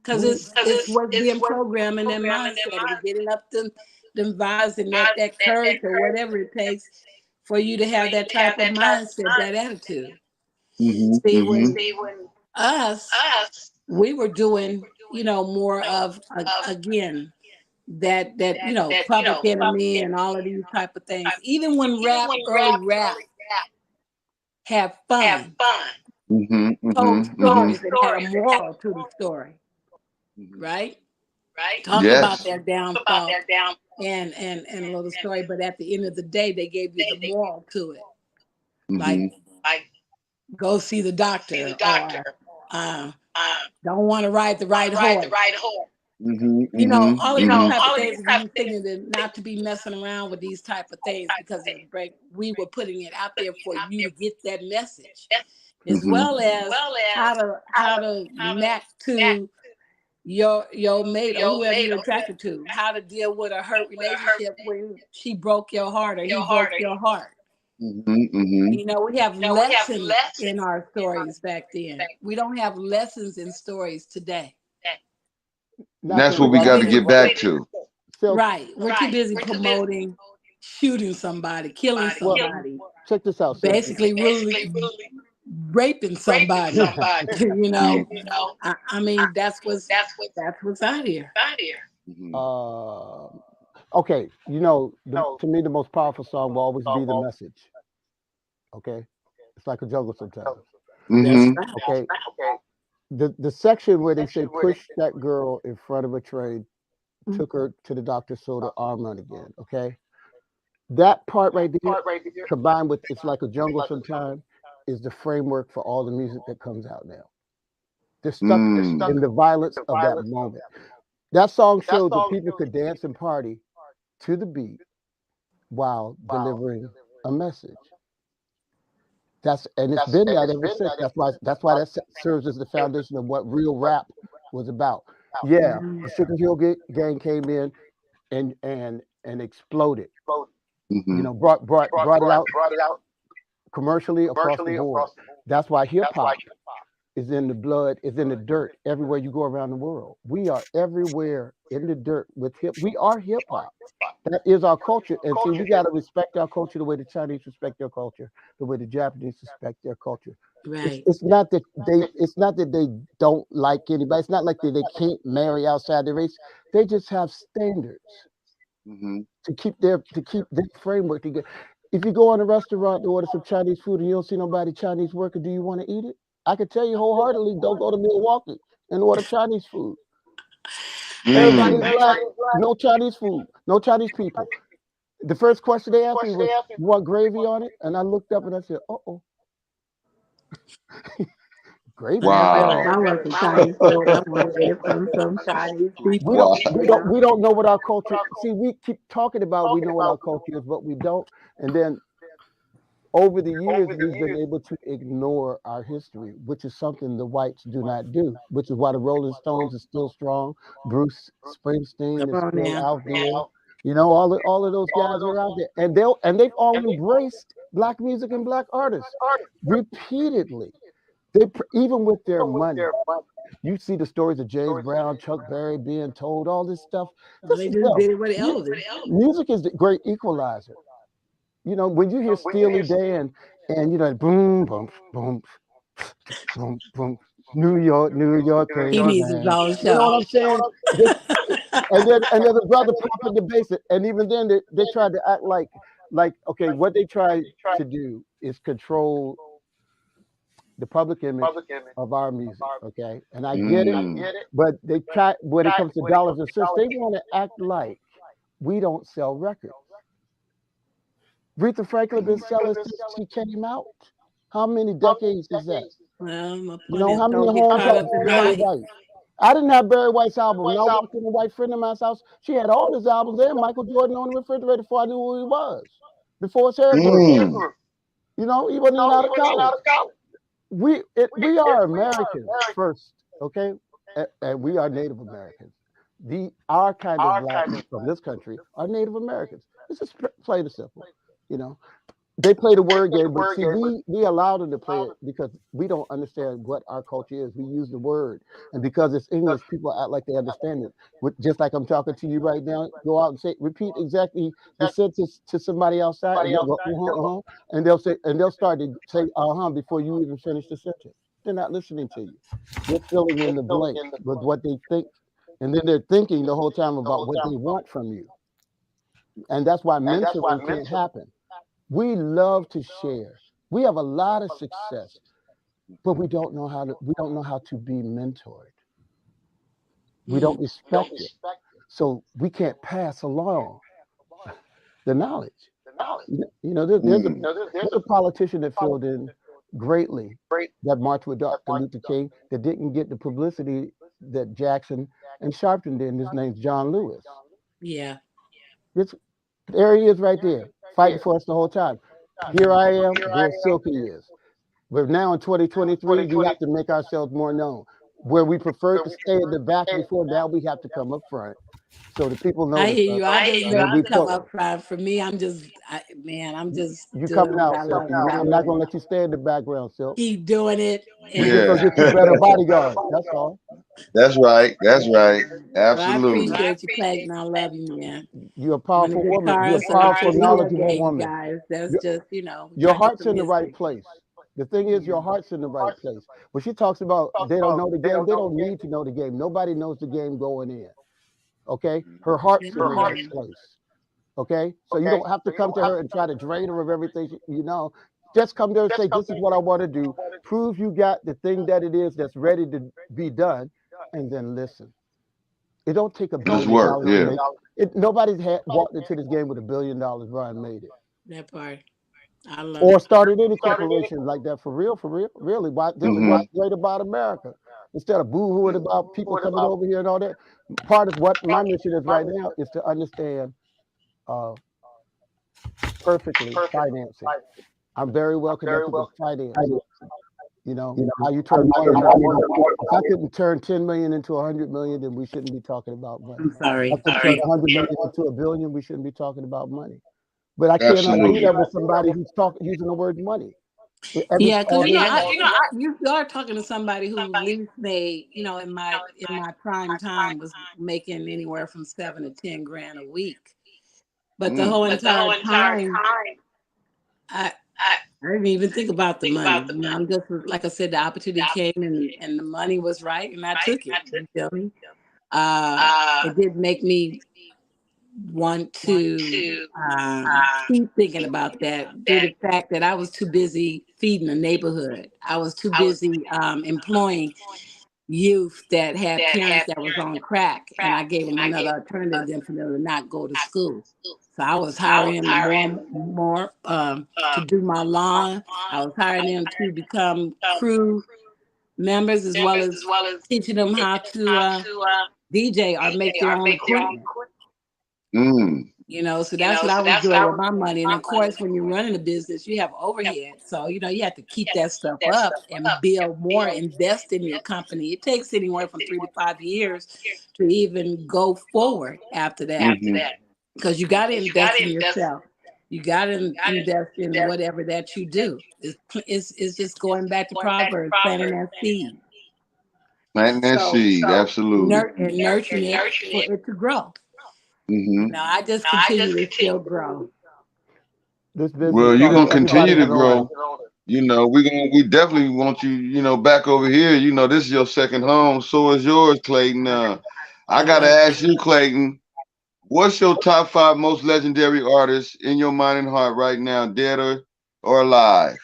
Because it's what's being programmed in that mindset and getting up them vibes and that courage or whatever it takes for you to have that type of mindset, that attitude. See, when us, we were doing, you know, more of again that Public Enemy and all of these type of things. Even when early rap had fun, told stories that had a moral to the story, right? Talked about their downfall and a little story, but at the end of the day, they gave you the moral to it, like go see the doctor or don't want to ride the right horse. You know, all of these type of things. If you thinking not to be messing around with these type of things because of the break, we were putting it out there for you to get that message, as well as how to match to your mate or whoever you're attracted to, how to deal with a hurt relationship when she broke your heart or he broke your heart. You know, we have lessons in our stories back then. We don't have lessons in stories today. That's what we got to get back to. Right. We're too busy promoting shooting somebody, killing somebody. Check this out, basically raping somebody. You know, I mean that's what's out here. Okay, you know, to me the most powerful song will always be the message. Okay, it's like a jungle sometimes. Okay, the section where they say push that girl in front of a train, took her to the doctor, sewed her arm on again. Okay, that part right there, combined with it's like a jungle sometimes, is the framework for all the music that comes out now. They're stuck in the violence of that moment. That song showed that people could dance and party to the beat while delivering a message. It's been that ever since. That's why that serves as the foundation of what real rap was about. Yeah, the Sugar Hill Gang came in and exploded. You know, brought it out commercially across the board. That's why hip hop is in the blood, is in the dirt everywhere you go around the world. We are everywhere in the dirt with we are hip hop. That is our culture. And see, we got to respect our culture the way the Chinese respect their culture, the way the Japanese respect their culture. Right. It's not that they don't like anybody. It's not like they can't marry outside their race. They just have standards to keep their framework together. If you go in a restaurant to order some Chinese food and you don't see nobody Chinese working, do you want to eat it? I can tell you wholeheartedly, don't go to Milwaukee and order Chinese food. Everybody is black, no Chinese food, no Chinese people. The first question they asked me was, "You want gravy on it?" And I looked up and I said, "Uh-oh." Gravy. Wow. I want some Chinese food. I want to get it from some Chinese people. We don't know what our culture. See, we keep talking about we know what our culture is, but we don't. And then over the years, we've been able to ignore our history, which is something the whites do not do. Which is why the Rolling Stones is still strong. Bruce Springsteen is still out there. You know, all of those guys are out there, and they've all embraced black music and black artists repeatedly. Even with their money, you see the stories of James Brown, Chuck Berry being told all this stuff. They just did it with Elvis. Music is the great equalizer. You know, when you hear Steely Dan and you know, boom, boom, boom, boom, boom, New York, He crazy needs his man. own You know what show. I'm saying? This, and then the brother popping the bass, and even then they tried to act like okay, what they tried to do is control the public image of our music, okay? And I get it, Mm. but they try when it comes to dollars and cents, they want to act like we don't sell records. Aretha Franklin been selling since she came out. How many decades is that? Well, my You point know, is, how many don't get homes caught has up in the Barry hype. White? I didn't have Barry White's album. When I walked in a white friend of mine's house, she had all his albums there. Michael Jordan on the refrigerator before I knew who he was. Before his hair grew. Mm. You know, he wasn't even out of college. We are Americans first, okay? And we are Native Americans. Our kind of blacks from this country are Native Americans. It's just plain and simple, you know. They play the word game, but see, we allow them to play it because we don't understand what our culture is. We use the word, and because it's English, people act like they understand it. Just like I'm talking to you right now, go out and say, repeat exactly the sentence to somebody outside, and they'll go, and they'll say, and they'll start to say, before you even finish the sentence. They're not listening to you. They're filling in the blank with what they think, and then they're thinking the whole time about what they want from you, and that's why mentoring can't happen. We love to share. We have a lot of success, but we don't know how to be mentored. We don't respect it. So we can't pass along the knowledge. You know, there's Mm. a politician that filled in greatly that marched with Dr. Luther King that didn't get the publicity that Jackson and Sharpton did. And his name's John Lewis. Yeah. There he is right there, fighting for us the whole time. Here I am, there Silky is. But now in 2023, we have to make ourselves more known. Where we prefer to stay in the back before, now we have to come up front. So the people I notice hear us. you. I just And then let we you come put up front. For me, I'm just you doing coming what out, I love Silky. to I'm not do. gonna let you stay in the background, Silk. Keep doing it. We just And gonna Yeah. get you better bodyguard. That's all. That's right. That's right. well, I Absolutely. appreciate you, Clayton. I love you, man. You're a I'm in a powerful good woman. You're car, a so if powerful, you hear knowledgeable again, you woman. guys, that's Your, just, your trying to get heart's some in the right history. place. The thing is, your heart's in the right place. When she talks about they don't know the game, they don't need to know the game. Nobody knows the game going in. Okay? Her heart's in the right Amen. place. Okay? So you don't have to come to her and try to drain her of everything you know. Just come to her and say, this is what I want to do. Prove you got the thing that it is that's ready to be done, and then listen. It don't take $1 Just billion work. to Yeah. make it. Nobody's walked into this game with $1 billion. Brian made it. That part. I love Or it. started any corporation like that for real, really. This is Hmm. what's great about America. Instead of boo-hooing about people coming over here and all that, part of what my mission is right now is to understand uh, perfectly financing. I'm very well connected with finance. You know how you turn money into money. If I couldn't turn 10 million into 100 million, then we shouldn't be talking about money. I'm If I sorry. could turn 100 million into $1 billion, we shouldn't be talking about money. But I cannot do Absolutely. that with somebody who's using the word money. Yeah, because All day long. you are talking to somebody who at least made, in my prime time was making anywhere from 7 to 10 grand a week. But the Mm. whole entire time, I I didn't even think about the money. I'm just like I said, the opportunity came and the money was right, and I took it. You feel me? It did make me want to keep thinking about that due to the fact that I was too busy feeding the neighborhood. I was too busy employing youth that had parents that was on crack, and I gave them another alternative than for them to not go to school. So I was hiring them more to do my lawn. I was hiring them to become crew members as well as teaching them how to DJ or make their own equipment. Mm. So that's what I was doing with my money. And of course, when you're running a business, you have overhead. So, you have to keep that stuff up and build more, invest in your company. It takes anywhere from 3 to 5 years to even go forward after that. Because you got to invest in yourself. You got to invest in whatever that you do. It's just going back to Proverbs, planting that seed. Planting that seed. Absolutely. And nurturing it for it to grow. Hmm. I just continue to still grow. This business Well, you're gonna everybody continue to can own grow. it. We definitely want you, back over here. This is your second home. So is yours, Clayton. I I gotta love ask it. you, Clayton, what's your top 5 most legendary artists in your mind and heart right now, dead or alive?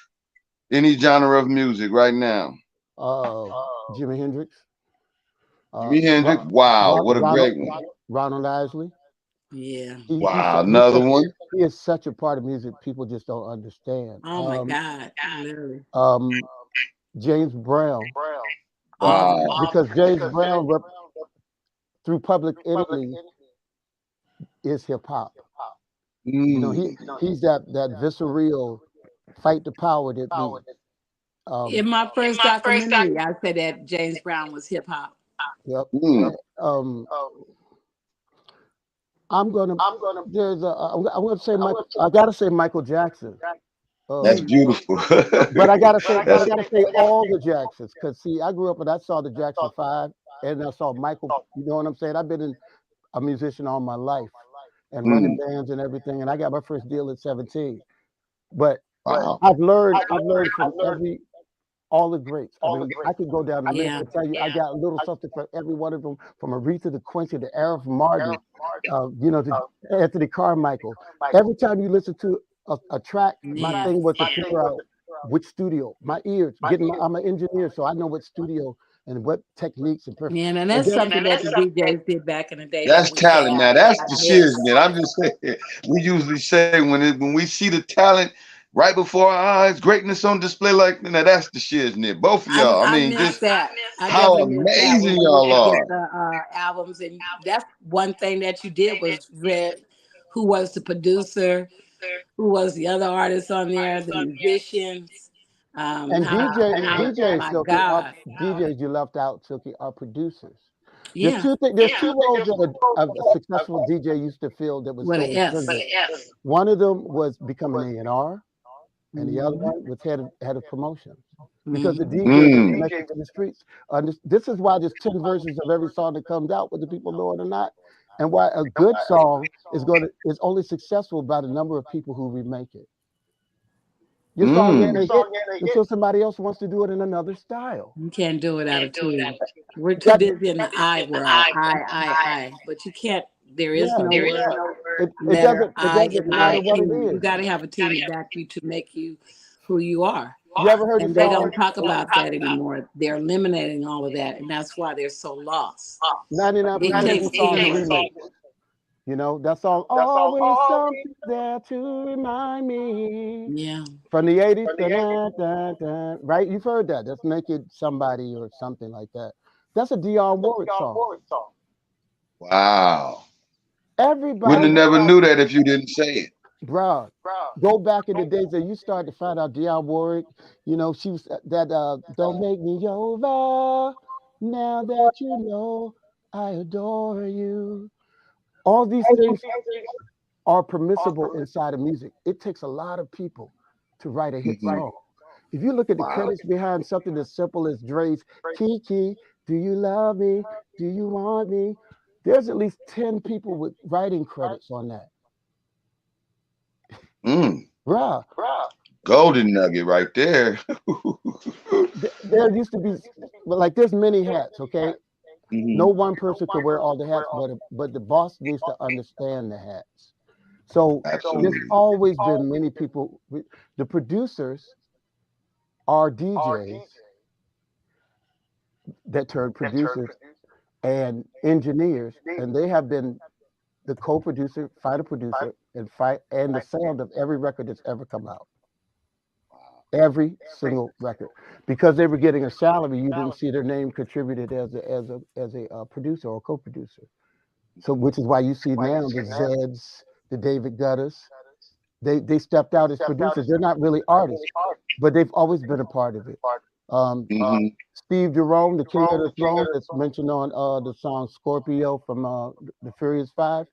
Any genre of music right now. Uh, Jimi Hendrix, Jimi Hendrix. Wow, what a Ronald great one. Ronald Isley. Yeah. Wow, another one. He is such a part of music people just don't understand. Oh my God. Literally. Um, James Brown, Awesome. Wow. because James Brown through Public Enemy is hip hop. You know, Mm. he's that visceral fight the power that be. In my first documentary, I said that James Brown was hip hop. Yep. Mm. I'm gonna. I'm gonna say Michael. I gotta say Michael Jackson. That's Mm. beautiful. But I gotta say, That's all the Jacksons, because see, I grew up and I saw the Jackson Five, and I saw Michael. You know what I'm saying? I've been a musician all my life, and running mm. bands and everything, and I got my first deal at 17. But Wow. I've learned from all the greats. I mean, I could go down the list Yeah. and tell you I got a little something for every one of them, from Aretha to Quincy to Arif Martin, to Anthony Carmichael. Every time you listen to a track, my Yeah. thing was to figure out which studio. My ears, I'm an engineer, so I know what studio and what techniques and Yeah, and and that's then, something that the DJs did back in the day that That's we talent had now. That's like the this. shiznit. I'm just saying. We usually say when we see the talent right before our eyes, greatness on display like now, that's the shiznit. Both of y'all. I I mean, miss just that. I how definitely miss that amazing when we used y'all to get are. the albums, and that's one thing that you did was read who was the producer, who was the other artist on there, the musicians. and DJ My Silky, God, DJs you left out, Silky, are producers. yeah, There's two roles that a successful DJ used to fill that was what so an S. intrinsic. One of them was becoming A&R, and the other Mm-hmm. one was head of promotions. Because the Mm-hmm. DJ was Mm. connected to the streets. This is why there's 10 versions of every song that comes out, whether people know it or not, and why a good song is only successful by the number of people who remake it. Your song Mm. ain't a hit until somebody else wants to do it in another style. You can't do it out of tune. We're You too got, busy in the I world. I. But you can't. There is yeah, no word, it letter I doesn't in matter I what it team. You is. got to have a team to back you to make you who you are. You ever heard the And they song don't talk about that anymore. They're eliminating all of that, and that's why they're so lost. It 99% of takes these songs are teamwork. remixed. You know, that song, always something there to remind me. Yeah. From the 80s, right? You've heard that. That's Naked Somebody or something like that. That's a Dionne Warwick song. Wow. Wouldn't Everybody, have never knew that if you didn't say it. bro, go back in the days that you started to find out Dionne Warwick, she was Don't Make Me Over, now that you know I adore you. All these things are permissible inside of music. It takes a lot of people to write a hit Mhm. song. If you look at the Wow. credits behind something as simple as Dre's Kiki, do you love me? Do you want me? There's at least 10 people with writing credits on that. Mm. Bruh, Golden nugget right there. there used to be, but like there's many hats, okay? No Mhm. one person could wear all the hats, but the boss needs to understand the hats. So there's Absolutely. always been many people. The producers are DJs that turn producers and engineers, and they have been the co-producer, fighter producer, and the sound of every record that's ever come out. Every single record, because they were getting a salary, you didn't see their name contributed as a producer or co-producer. So, which is why you see now the Zeds, the David Guttas, they stepped out as producers. They're not really artists, but they've always been a part of it. Um, Mhm. Steve Jerome, the King of the Throne, that's mentioned on the song Scorpio from the Furious Five.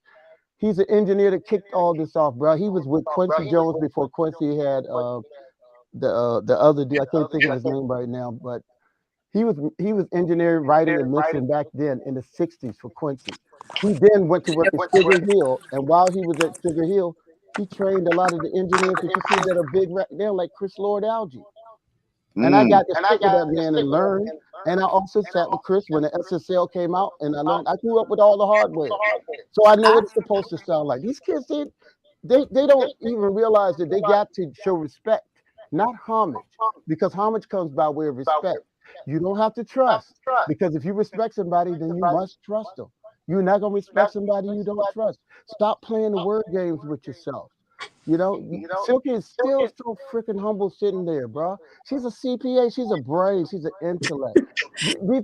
He's an engineer that kicked all this off, bro. He was with Quincy Jones before Quincy had the other dude. I can't think of his name right now, but he was engineering, writing, and mixing back then in the '60s for Quincy. He then went to work at Sugar Hill, and while he was at Sugar Hill, He trained a lot of the engineers that you see that are big right now, like Chris Lord Algae. And I got to stick with that man and learn. And I also sat with Chris when the SSL came out, and I learned. I grew up with all the hardware, so I know what it's supposed to sound like. These kids, they don't even realize that they got to show respect, not homage, because homage comes by way of respect. You don't have to trust, because if you respect somebody, then you must trust them. You're not gonna respect somebody you don't trust. Stop playing the word games with yourself. You know, Silky is still so freaking humble sitting there, bro. She's a CPA. She's a brain. She's an intellect.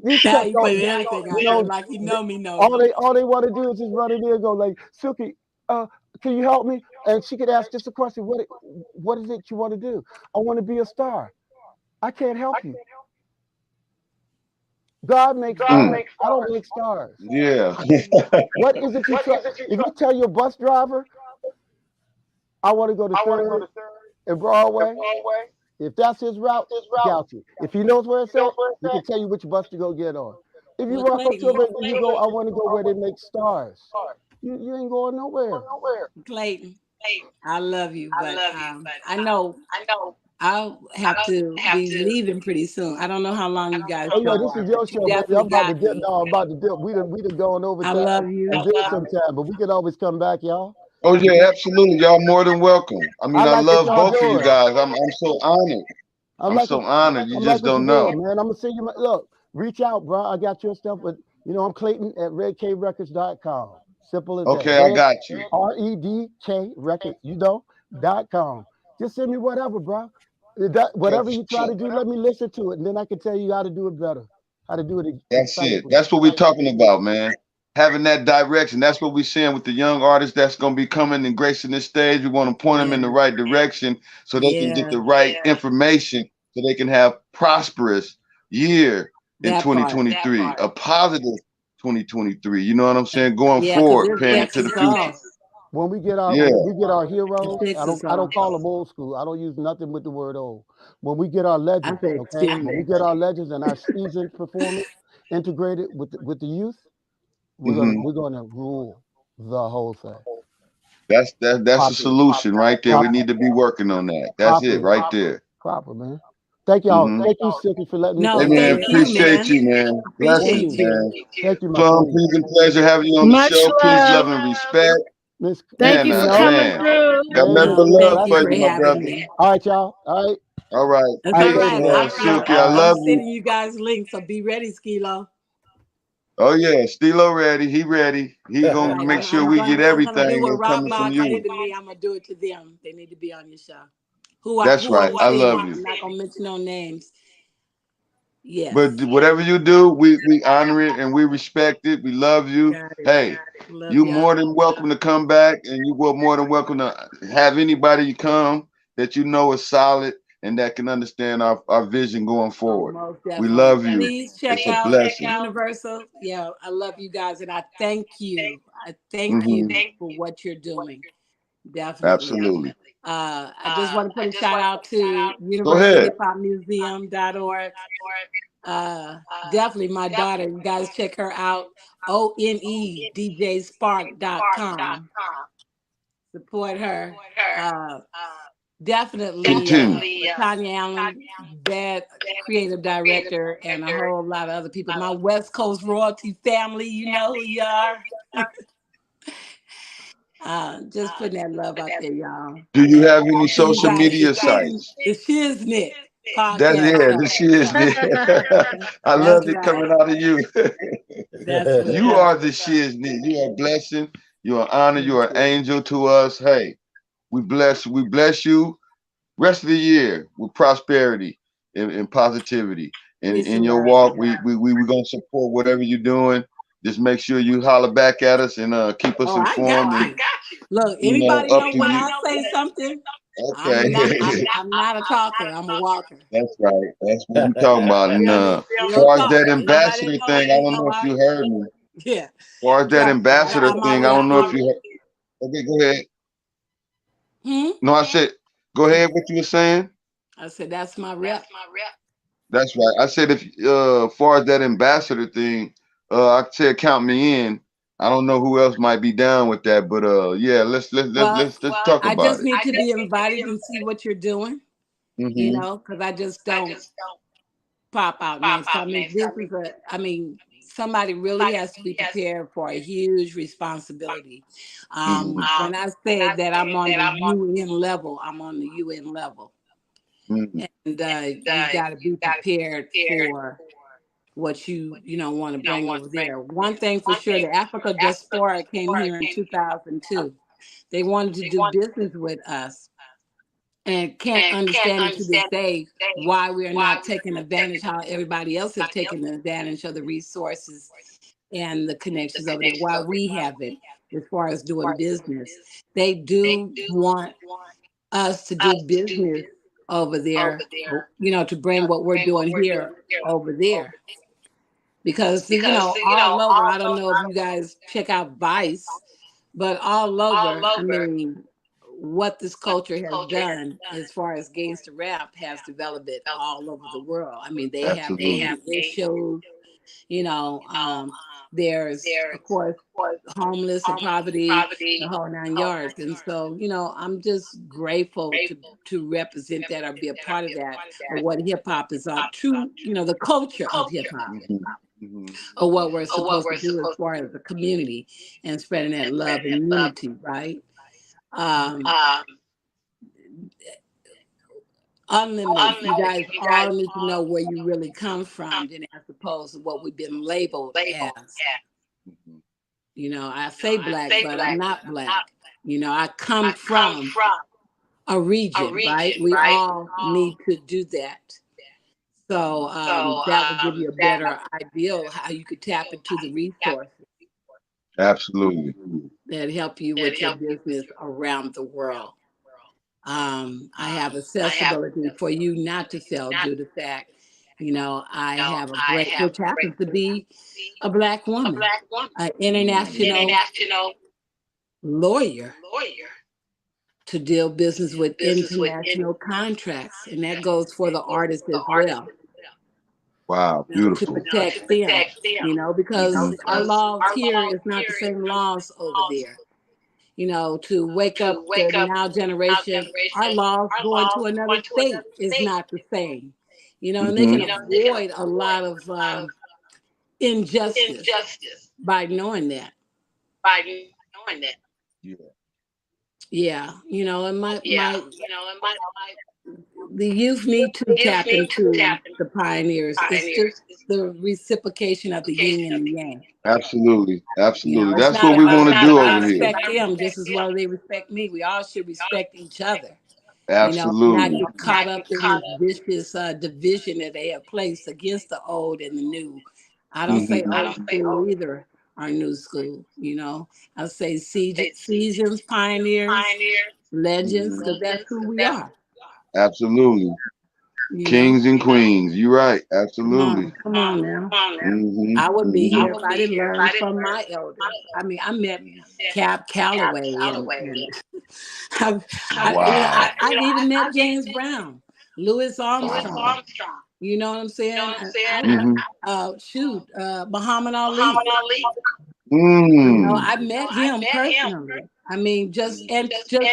These Now cats you don't, put everything out you there know, like you know me, know all me. they want to do is just run in there and go like, Silky, can you help me? And she could ask just a question. What is it you want to do? I want to be a star. I can't help you. God makes stars. I don't make stars. Yeah. What is it you try? If you tell your bus driver, I want to go to Third and Broadway, if that's his route, got you. If he knows where it's at, he can tell you which bus to go get on. If you Well, walk up to him Clayton, and you go, I want to go where they make stars, you ain't going nowhere. Clayton, I love you, but I know I'll have to be leaving pretty soon. I don't know how long you guys Oh yeah, show this is are, your but you show, baby. definitely I'm about to got dip. me. No, I'm about to dip. We done gone over I time love you. and did some time, but we can always come back, y'all. Oh yeah, absolutely. Y'all more than welcome. I mean, I I like what love y'all both of you doing. guys. I'm so honored. I'm I'm like so honored. You I'm like just what you're don't know. doing, man. I'm gonna send you my look. Reach out, bro. I got your stuff, but I'm Clayton at redkrecords.com. Simple as that. Okay, I got you. REDK records, .com. Just send me whatever, bro. Whatever you try to do, let me listen to it, and then I can tell you how to do it better, how to do it That's it. excitedly. That's what we're talking about, man. Having that direction. That's what we're saying with the young artists that's going to be coming and gracing this stage. We want to point them in the right direction so they can get the right information so they can have prosperous year in That part. 2023, a positive 2023. You know what I'm saying? Going Yeah, because forward, it paying affects into the us future. all. When we get our heroes, It affects us I don't all. call them old school. I don't use nothing with the word old. When we get our legends, I said okay, when we experience. get our legends and our seasoned performers integrated with the youth, we're gonna rule the whole thing. That's a solution right there. We need to be working on that. That's it right there. Proper, man. Thank y'all. Thank you, Silky, for letting me No, Hey come man, thank on. you, appreciate man. you, man. Blessings, Appreciate you. man. Thank you, my Plum, queen. please and pleasure having you on the Much show. Peace, love. love, and respect. Miss, Thank you for coming Man, through. got nothing No, but love thank you for for you, my having brother. me. all right, y'all. All right. All right. That's All all right, Peace, right. later, man. Silky, I I'm love sending you. you guys links, so be ready, Skilo. Oh yeah, Stilo ready. He ready. He All gonna right, make sure we get I'm gonna do everything what that's Rock coming from Logs you. did to me. I'm gonna do it to them. They need to be on your show. That's Who right. I'm I sending. love you. I'm not gonna mention no names. Yes. But whatever you do, we honor it and we respect it. We love you. Got it. Hey, Love you y'all. more than welcome to come back, and you were more than welcome to have anybody come that you know is solid and that can understand our vision going Oh, forward. most We definitely. love you. Please check It's a out blessing. Universal. Yeah, I love you guys, and I thank you. I thank Mhm. you for what you're doing. Definitely. Absolutely. I just want to put a shout out to Go ahead. universalhiphopmuseum.org. Definitely my daughter. You guys check her out. ONEDJSpark.com. Support her. Definitely Continue. Tanya Allen, bad creative director, and a whole lot of other people. My West Coast royalty family, you know who you are. Just putting that love out there, y'all. Do you have any See you social guys. media sites? The Shiznit That's podcast. this is it. I love it coming out of you. That's what's You up. are the shiznit. You are a blessing. You are honor. You are an angel to us. Hey, we bless you. Rest of the year with prosperity and positivity. In your walk, we're gonna support whatever you're doing. Just make sure you holler back at us and keep us informed. I got you. Look, anybody up know to when you. I say something? Okay. I'm not a talker. I'm a walker. That's right. That's what we're talking about. And Real far as talk. that Anybody ambassador know thing, me, I don't know if you heard me. Yeah. Far as that ambassador I'm thing, I don't know if you heard. Okay, go ahead. No, I said, go ahead. What you were saying? I said that's my rep. That's right. I said if far as that ambassador thing, I said count me in. I don't know who else might be down with that, but yeah, let's talk I about just it. need to be invited and see what you're doing, you know, because I just don't pop out names. I mean, this is somebody really has to be prepared for a huge responsibility. When I said that I'm on the UN level, I'm on the UN level. And you got to be prepared for what you want to bring over there. One thing for sure, the Africa diaspora came here in 2002. They wanted to do business with us and can't understand to this day why we are not taking advantage, how everybody else have taken advantage of the resources and the connections over there, why we haven't as far as doing business. They do want us to do business over there, to bring what we're doing here over there. Because, all over, I don't know if you guys check out Vice, but all over, I mean, what this culture has done as far as gangster rap has developed it all over the world. I mean, they have air shows, there's, of course, homeless and poverty, the whole 9 yards. And so, I'm just grateful to represent that or be a part of that, or what hip hop is on, true, the culture of hip hop. Or what we're supposed to do as far as the community and spreading that love and unity, right? Unlimited. You guys all need to know where you really come from, and as opposed to what we've been labeled as. I say black, but I'm not black. I come from a region, right? We all need to do that. So that will give you a better idea of how you could tap into the resources. Absolutely. That help you with your business around the world. I have accessibility for you not to sell due to the fact, I have a great, which happens to be a black woman, an international lawyer to deal business with international contracts. And that goes for the artists as well. Wow, beautiful. To protect them, because our laws here is not the same laws over there. To wake up the now generation, our laws going to another state is not the same. And they can avoid a lot of injustice by knowing that. Yeah, and the youth need to tap into the pioneers. It's just the reciprocation of the yin and the yang. Absolutely. That's Not what we want to do over here. Respect them just as well as they respect me. We all should respect each other. Absolutely. Not get caught up in this vicious division that they have placed against the old and the new. I don't say old school either, or new school. I say seasons, pioneers, legends, because that's who we are. Absolutely. Kings and queens. You're right. Absolutely. Come on now. I would be here if I didn't learn from my elders. I mean, I met Cap Calloway, and I've even met James Brown, Louis Armstrong. You know what I'm saying? Muhammad Ali. I met him personally. I mean, just to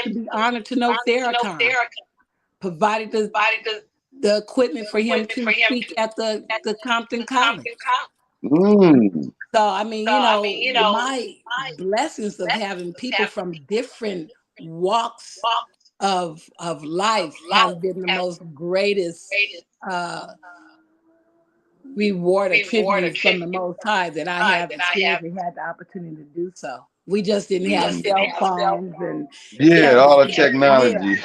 be honored to know Farrakhan provided the equipment for him to speak at the Compton College. So I mean, my blessings of having people from different walks of life has been the most greatest reward or tribute from the Most High that I have experienced and had the opportunity to do so. We just didn't have cell phones and all the technology.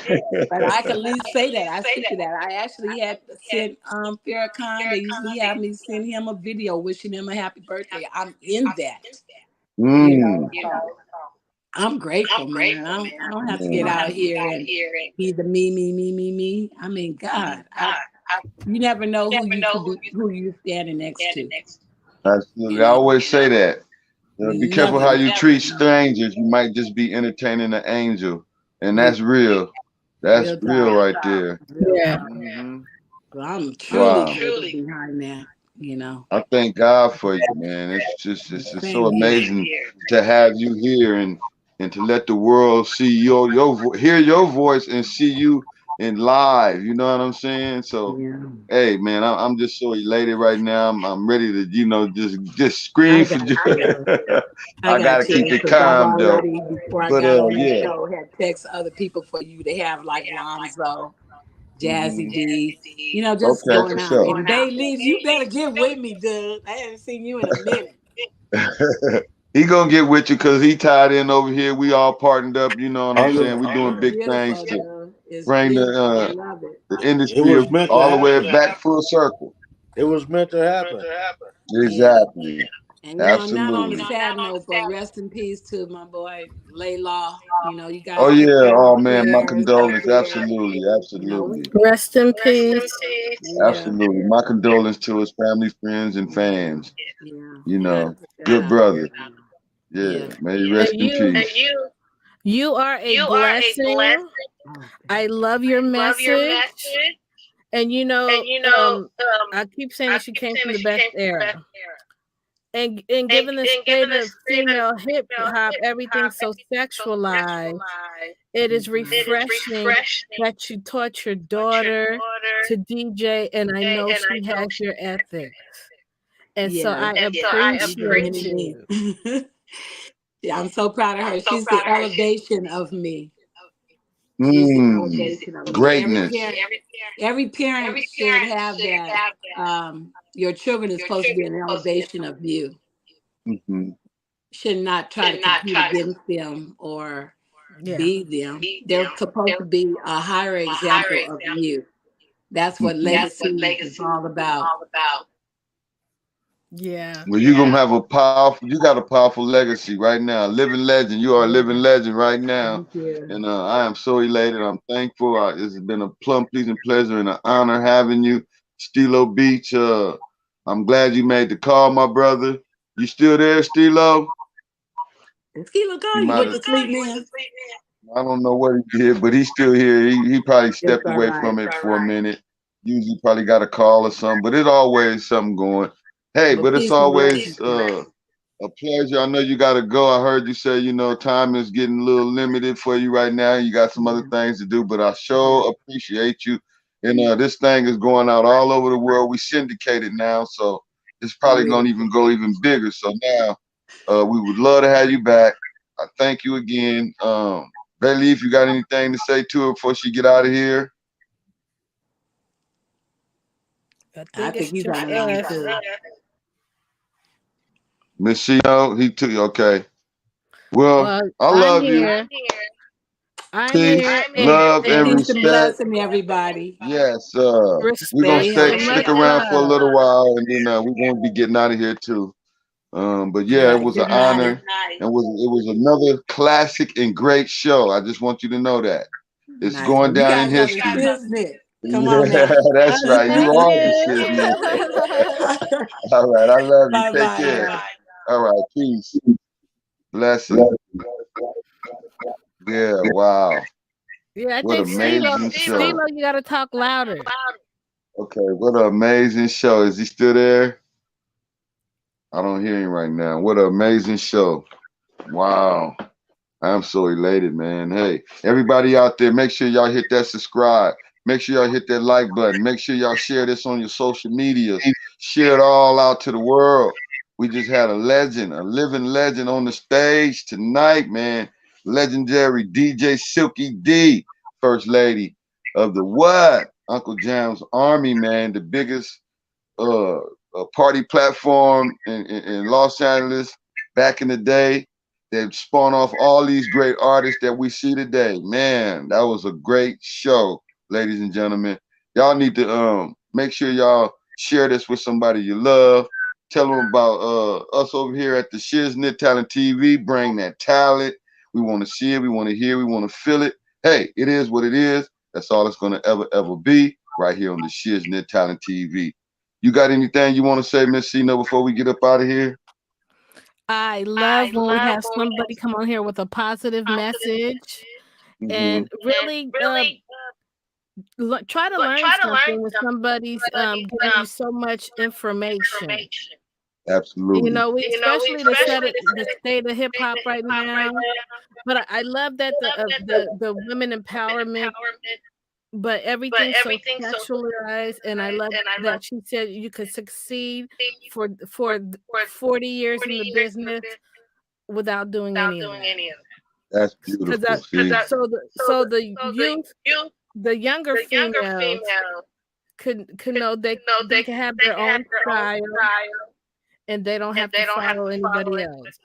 But I can at least say that. I speak to that. I actually had sent Farrakhan. They usually have me send him a video wishing him a happy birthday. I'm in that. I'm grateful, man. I don't have to get out here and be the me. I mean, God, you never know who you're standing next to. Absolutely. I always say that. Be careful how you treat strangers. You might just be entertaining an angel, and that's real. That's real right there. Yeah. I'm truly behind that. you know. I thank God for you, man. It's just so Same here. amazing to have you here and to let the world see hear your voice and see you in live. You know what I'm saying? So, Yeah. hey, man, I'm just so elated right now. I'm ready to just scream I for got joy. you. I I gotta got keep you it because I've calm though. already, before I But got on this yeah. show, had text other people for you to have like Lonzo, Hmm. Jazzy D, you know, just Okay, going for out. sure. And Bay Leaves, you better get with me, dude. I haven't seen you in a minute. He gonna get with you because he tied in over here. We all partnered up. You know what I'm saying? We doing It's big things beautiful, to dude. It's bring beautiful. I love it. the It industry was meant to all the way happen. back full circle. It was meant to happen. Yeah. Exactly. And you know, not on a Absolutely. sad note, but rest in peace to my boy Laylaw. You know, you Oh guys keep yeah. him in Oh your man, my prayers out condolences. there. Absolutely. You know, we Absolutely. Rest in peace. yeah, Absolutely. My condolences to his family, friends, and fans. yeah. You Gotta know, put that good out brother. there. Yeah. Yeah. May he And rest in peace. you are a blessing. Oh, I love your message. And I keep saying that she came from the best era. And given the state of female hip hop, everything's so sexualized. It is mhm. refreshing that you taught your daughter to DJ, and I know she has your ethics. And so Yeah, I you the appreciate mini you. me. Yeah, I'm so proud of her. She's the elevation of me. She's the Mm, elevation of me. greatness. Every parent should have that. Your children is supposed to be an elevation of you. Hmm. Should not try to compete against them or Yeah. be them. They're supposed to be a higher example of you. That's what Hmm. legacy is all about. Yeah. Well, you got a powerful legacy right now. Living legend. You are a living legend right now. Thank you. And I am so elated. I'm thankful. It's been a plum pleasing pleasure and an honor having you, Stilo Beach. I'm glad you made the call, my brother. You still there, Stilo? Is Kilo He gone? You might went have. to sleep, man? I don't know what he did, but he's still here. He probably It's stepped all away right. from it for a minute. Usually probably got a call or something, but it's always something going. Hey, Well, but it's peace and always blessings to you. a pleasure. I know you got to go. I heard you say, time is getting a little limited for you right now. You got some other Yeah. things to do, but I Yeah. sure appreciate you. And this thing is going out all over the world. We syndicate it now, so it's probably Yeah. going to even go even bigger. So now we would love to have you back. I thank you again. Bailey, if you got anything to say to her before she get out of here. I I think think it's he's just on the line us. too. Miss Shino, he took you. Okay. Well, Well, I I'm love you. here. I'm Peace, here. love, and Peace and respect. blessing, everybody. Yes, we're gonna Respect Stay stay and stick much healthy. around for a love. little while, and then we're gonna be getting out of here too. But All yeah, it right. was an Good night. honor, and it was another classic and great show. I just want you to know that it's Nice. going Well, you down in guys are the history. shiznit. Come on Yeah, now. that's right. You Thank are the shiznit. you. All right, I love you. Bye Take bye care. now. All right, peace, blessing. Yeah, wow, Yeah, I what think an amazing show. Stilo, you gotta talk louder. Okay, what an amazing show. Is he still there? I don't hear him right now. What an amazing show. Wow. I'm so elated, man. Hey, everybody out there, make sure y'all hit that subscribe. Make sure y'all hit that like button. Make sure y'all share this on your social medias. Share it all out to the world. We just had a legend, a living legend on the stage tonight, man. Legendary DJ Silky D, First Lady of the what? Uncle Jam's Army, man. The biggest uh, party platform in Los Angeles back in the day that spawned off all these great artists that we see today. Man, that was a great show, ladies and gentlemen. Y'all need to make sure y'all share this with somebody you love. Tell them about us over here at the Shiznit Talent TV. Bring that talent. We want to see it. We want to hear. We want to feel it. Hey, it is what it is. That's all it's going to ever be right here on the Shiznit Talent TV. You got anything you want to say, Miss Cino, before we get up out of here? I love when we have somebody come on here with a positive message Mm-hmm. and really Try to learn something when somebody's giving you so much information. Absolutely. You know, we especially the state of hip hop right now. But I love that the women empowerment, but everything's so sexualized, and I love that she said you could succeed for 40 years in the business without doing any of that. That's beautiful. So the youth, the younger females could know they can have their own style, and they don't have to follow anybody else.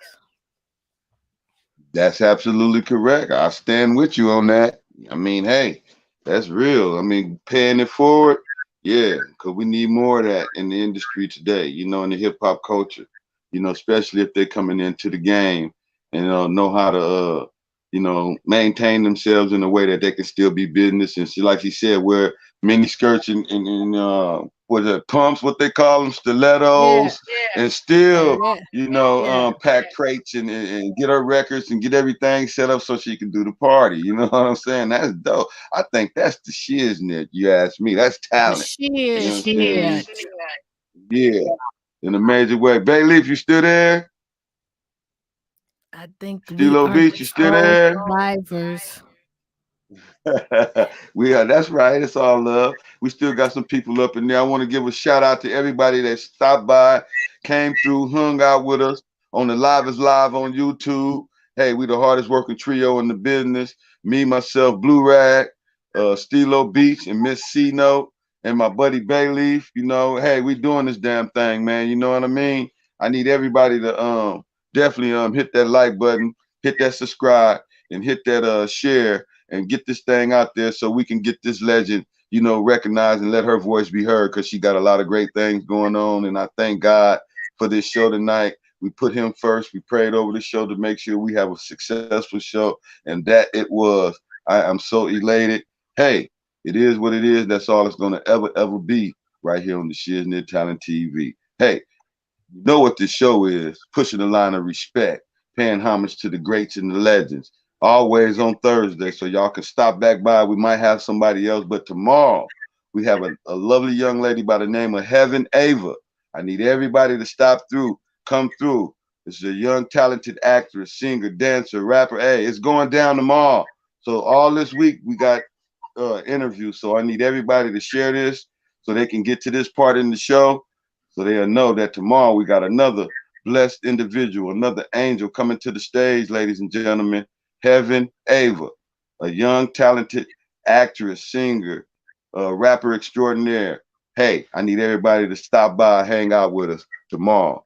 That's absolutely correct. I stand with you on that. I mean, hey, that's real. I mean, paying it forward, yeah, because we need more of that in the industry today, you know, in the hip hop culture, you know, especially if they're coming into the game and know how to, you know, maintain themselves in a way that they can still be business. And she, like she said, wear mini skirts and what are pumps, what they call them, stilettos, and still, you know, pack crates and get her records and get everything set up so she can do the party. You know what I'm saying? That's dope. I think that's the shiznit, you ask me. That's talent. You know what I'm saying? Yeah, in a major way. Bayleaf, you still there? I think Stilo Beach, you still there? Survivors. That's right. It's all love. We still got some people up in there. I want to give a shout out to everybody that stopped by, came through, hung out with us on the Live is Live on YouTube. Hey, we the hardest working trio in the business. Me, myself, Blue Rag, Stilo Beach, and Miss C Note, and my buddy Bayleaf. You know, hey, we doing this damn thing, man. You know what I mean? I need everybody to definitely hit that like button, hit that subscribe, and hit that share, and get this thing out there so we can get this legend, you know, recognized and let her voice be heard, because she got a lot of great things going on. And I thank God for this show tonight. We put him first. We prayed over the show to make sure we have a successful show, and that it was. I am so elated. Hey, it is what it is. That's all it's going to ever be right here on the Shiznit Talent TV. Hey, you know what this show is, pushing the line of respect, paying homage to the greats and the legends. Always on Thursday, so y'all can stop back by. We might have somebody else, but tomorrow we have a lovely young lady by the name of Heaven Ava. I need everybody to stop through, come through. This is a young, talented actress, singer, dancer, rapper. Hey, it's going down tomorrow. So all this week we got interviews. So I need everybody to share this so they can get to this part in the show, so they'll know that tomorrow we got another blessed individual, another angel coming to the stage, ladies and gentlemen. Heaven Ava, a young, talented actress, singer, rapper extraordinaire. Hey, I need everybody to stop by, hang out with us tomorrow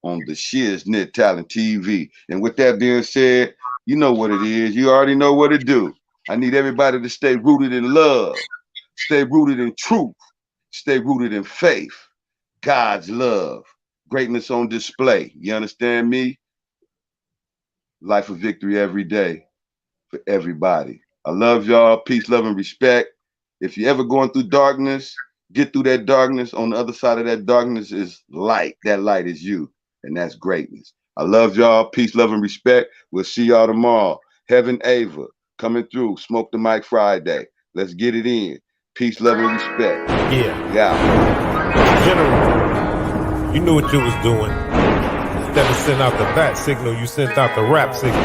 on the Shiznit Talent TV. And with that being said, you know what it is. You already know what to do. I need everybody to stay rooted in love, stay rooted in truth, stay rooted in faith, God's love, greatness on display. You understand me? Life of victory every day for everybody. I love y'all. Peace, love, and respect. If you're ever going through darkness, get through that darkness. On the other side of that darkness is light. That light is you, and that's greatness. I love y'all. Peace, love, and respect. We'll see y'all tomorrow. Heaven Ava coming through. Smoke the Mic Friday. Let's get it in. Peace, love, and respect. Yeah. General, you knew what you was doing. Instead of sending out the bat signal, you sent out the rap signal.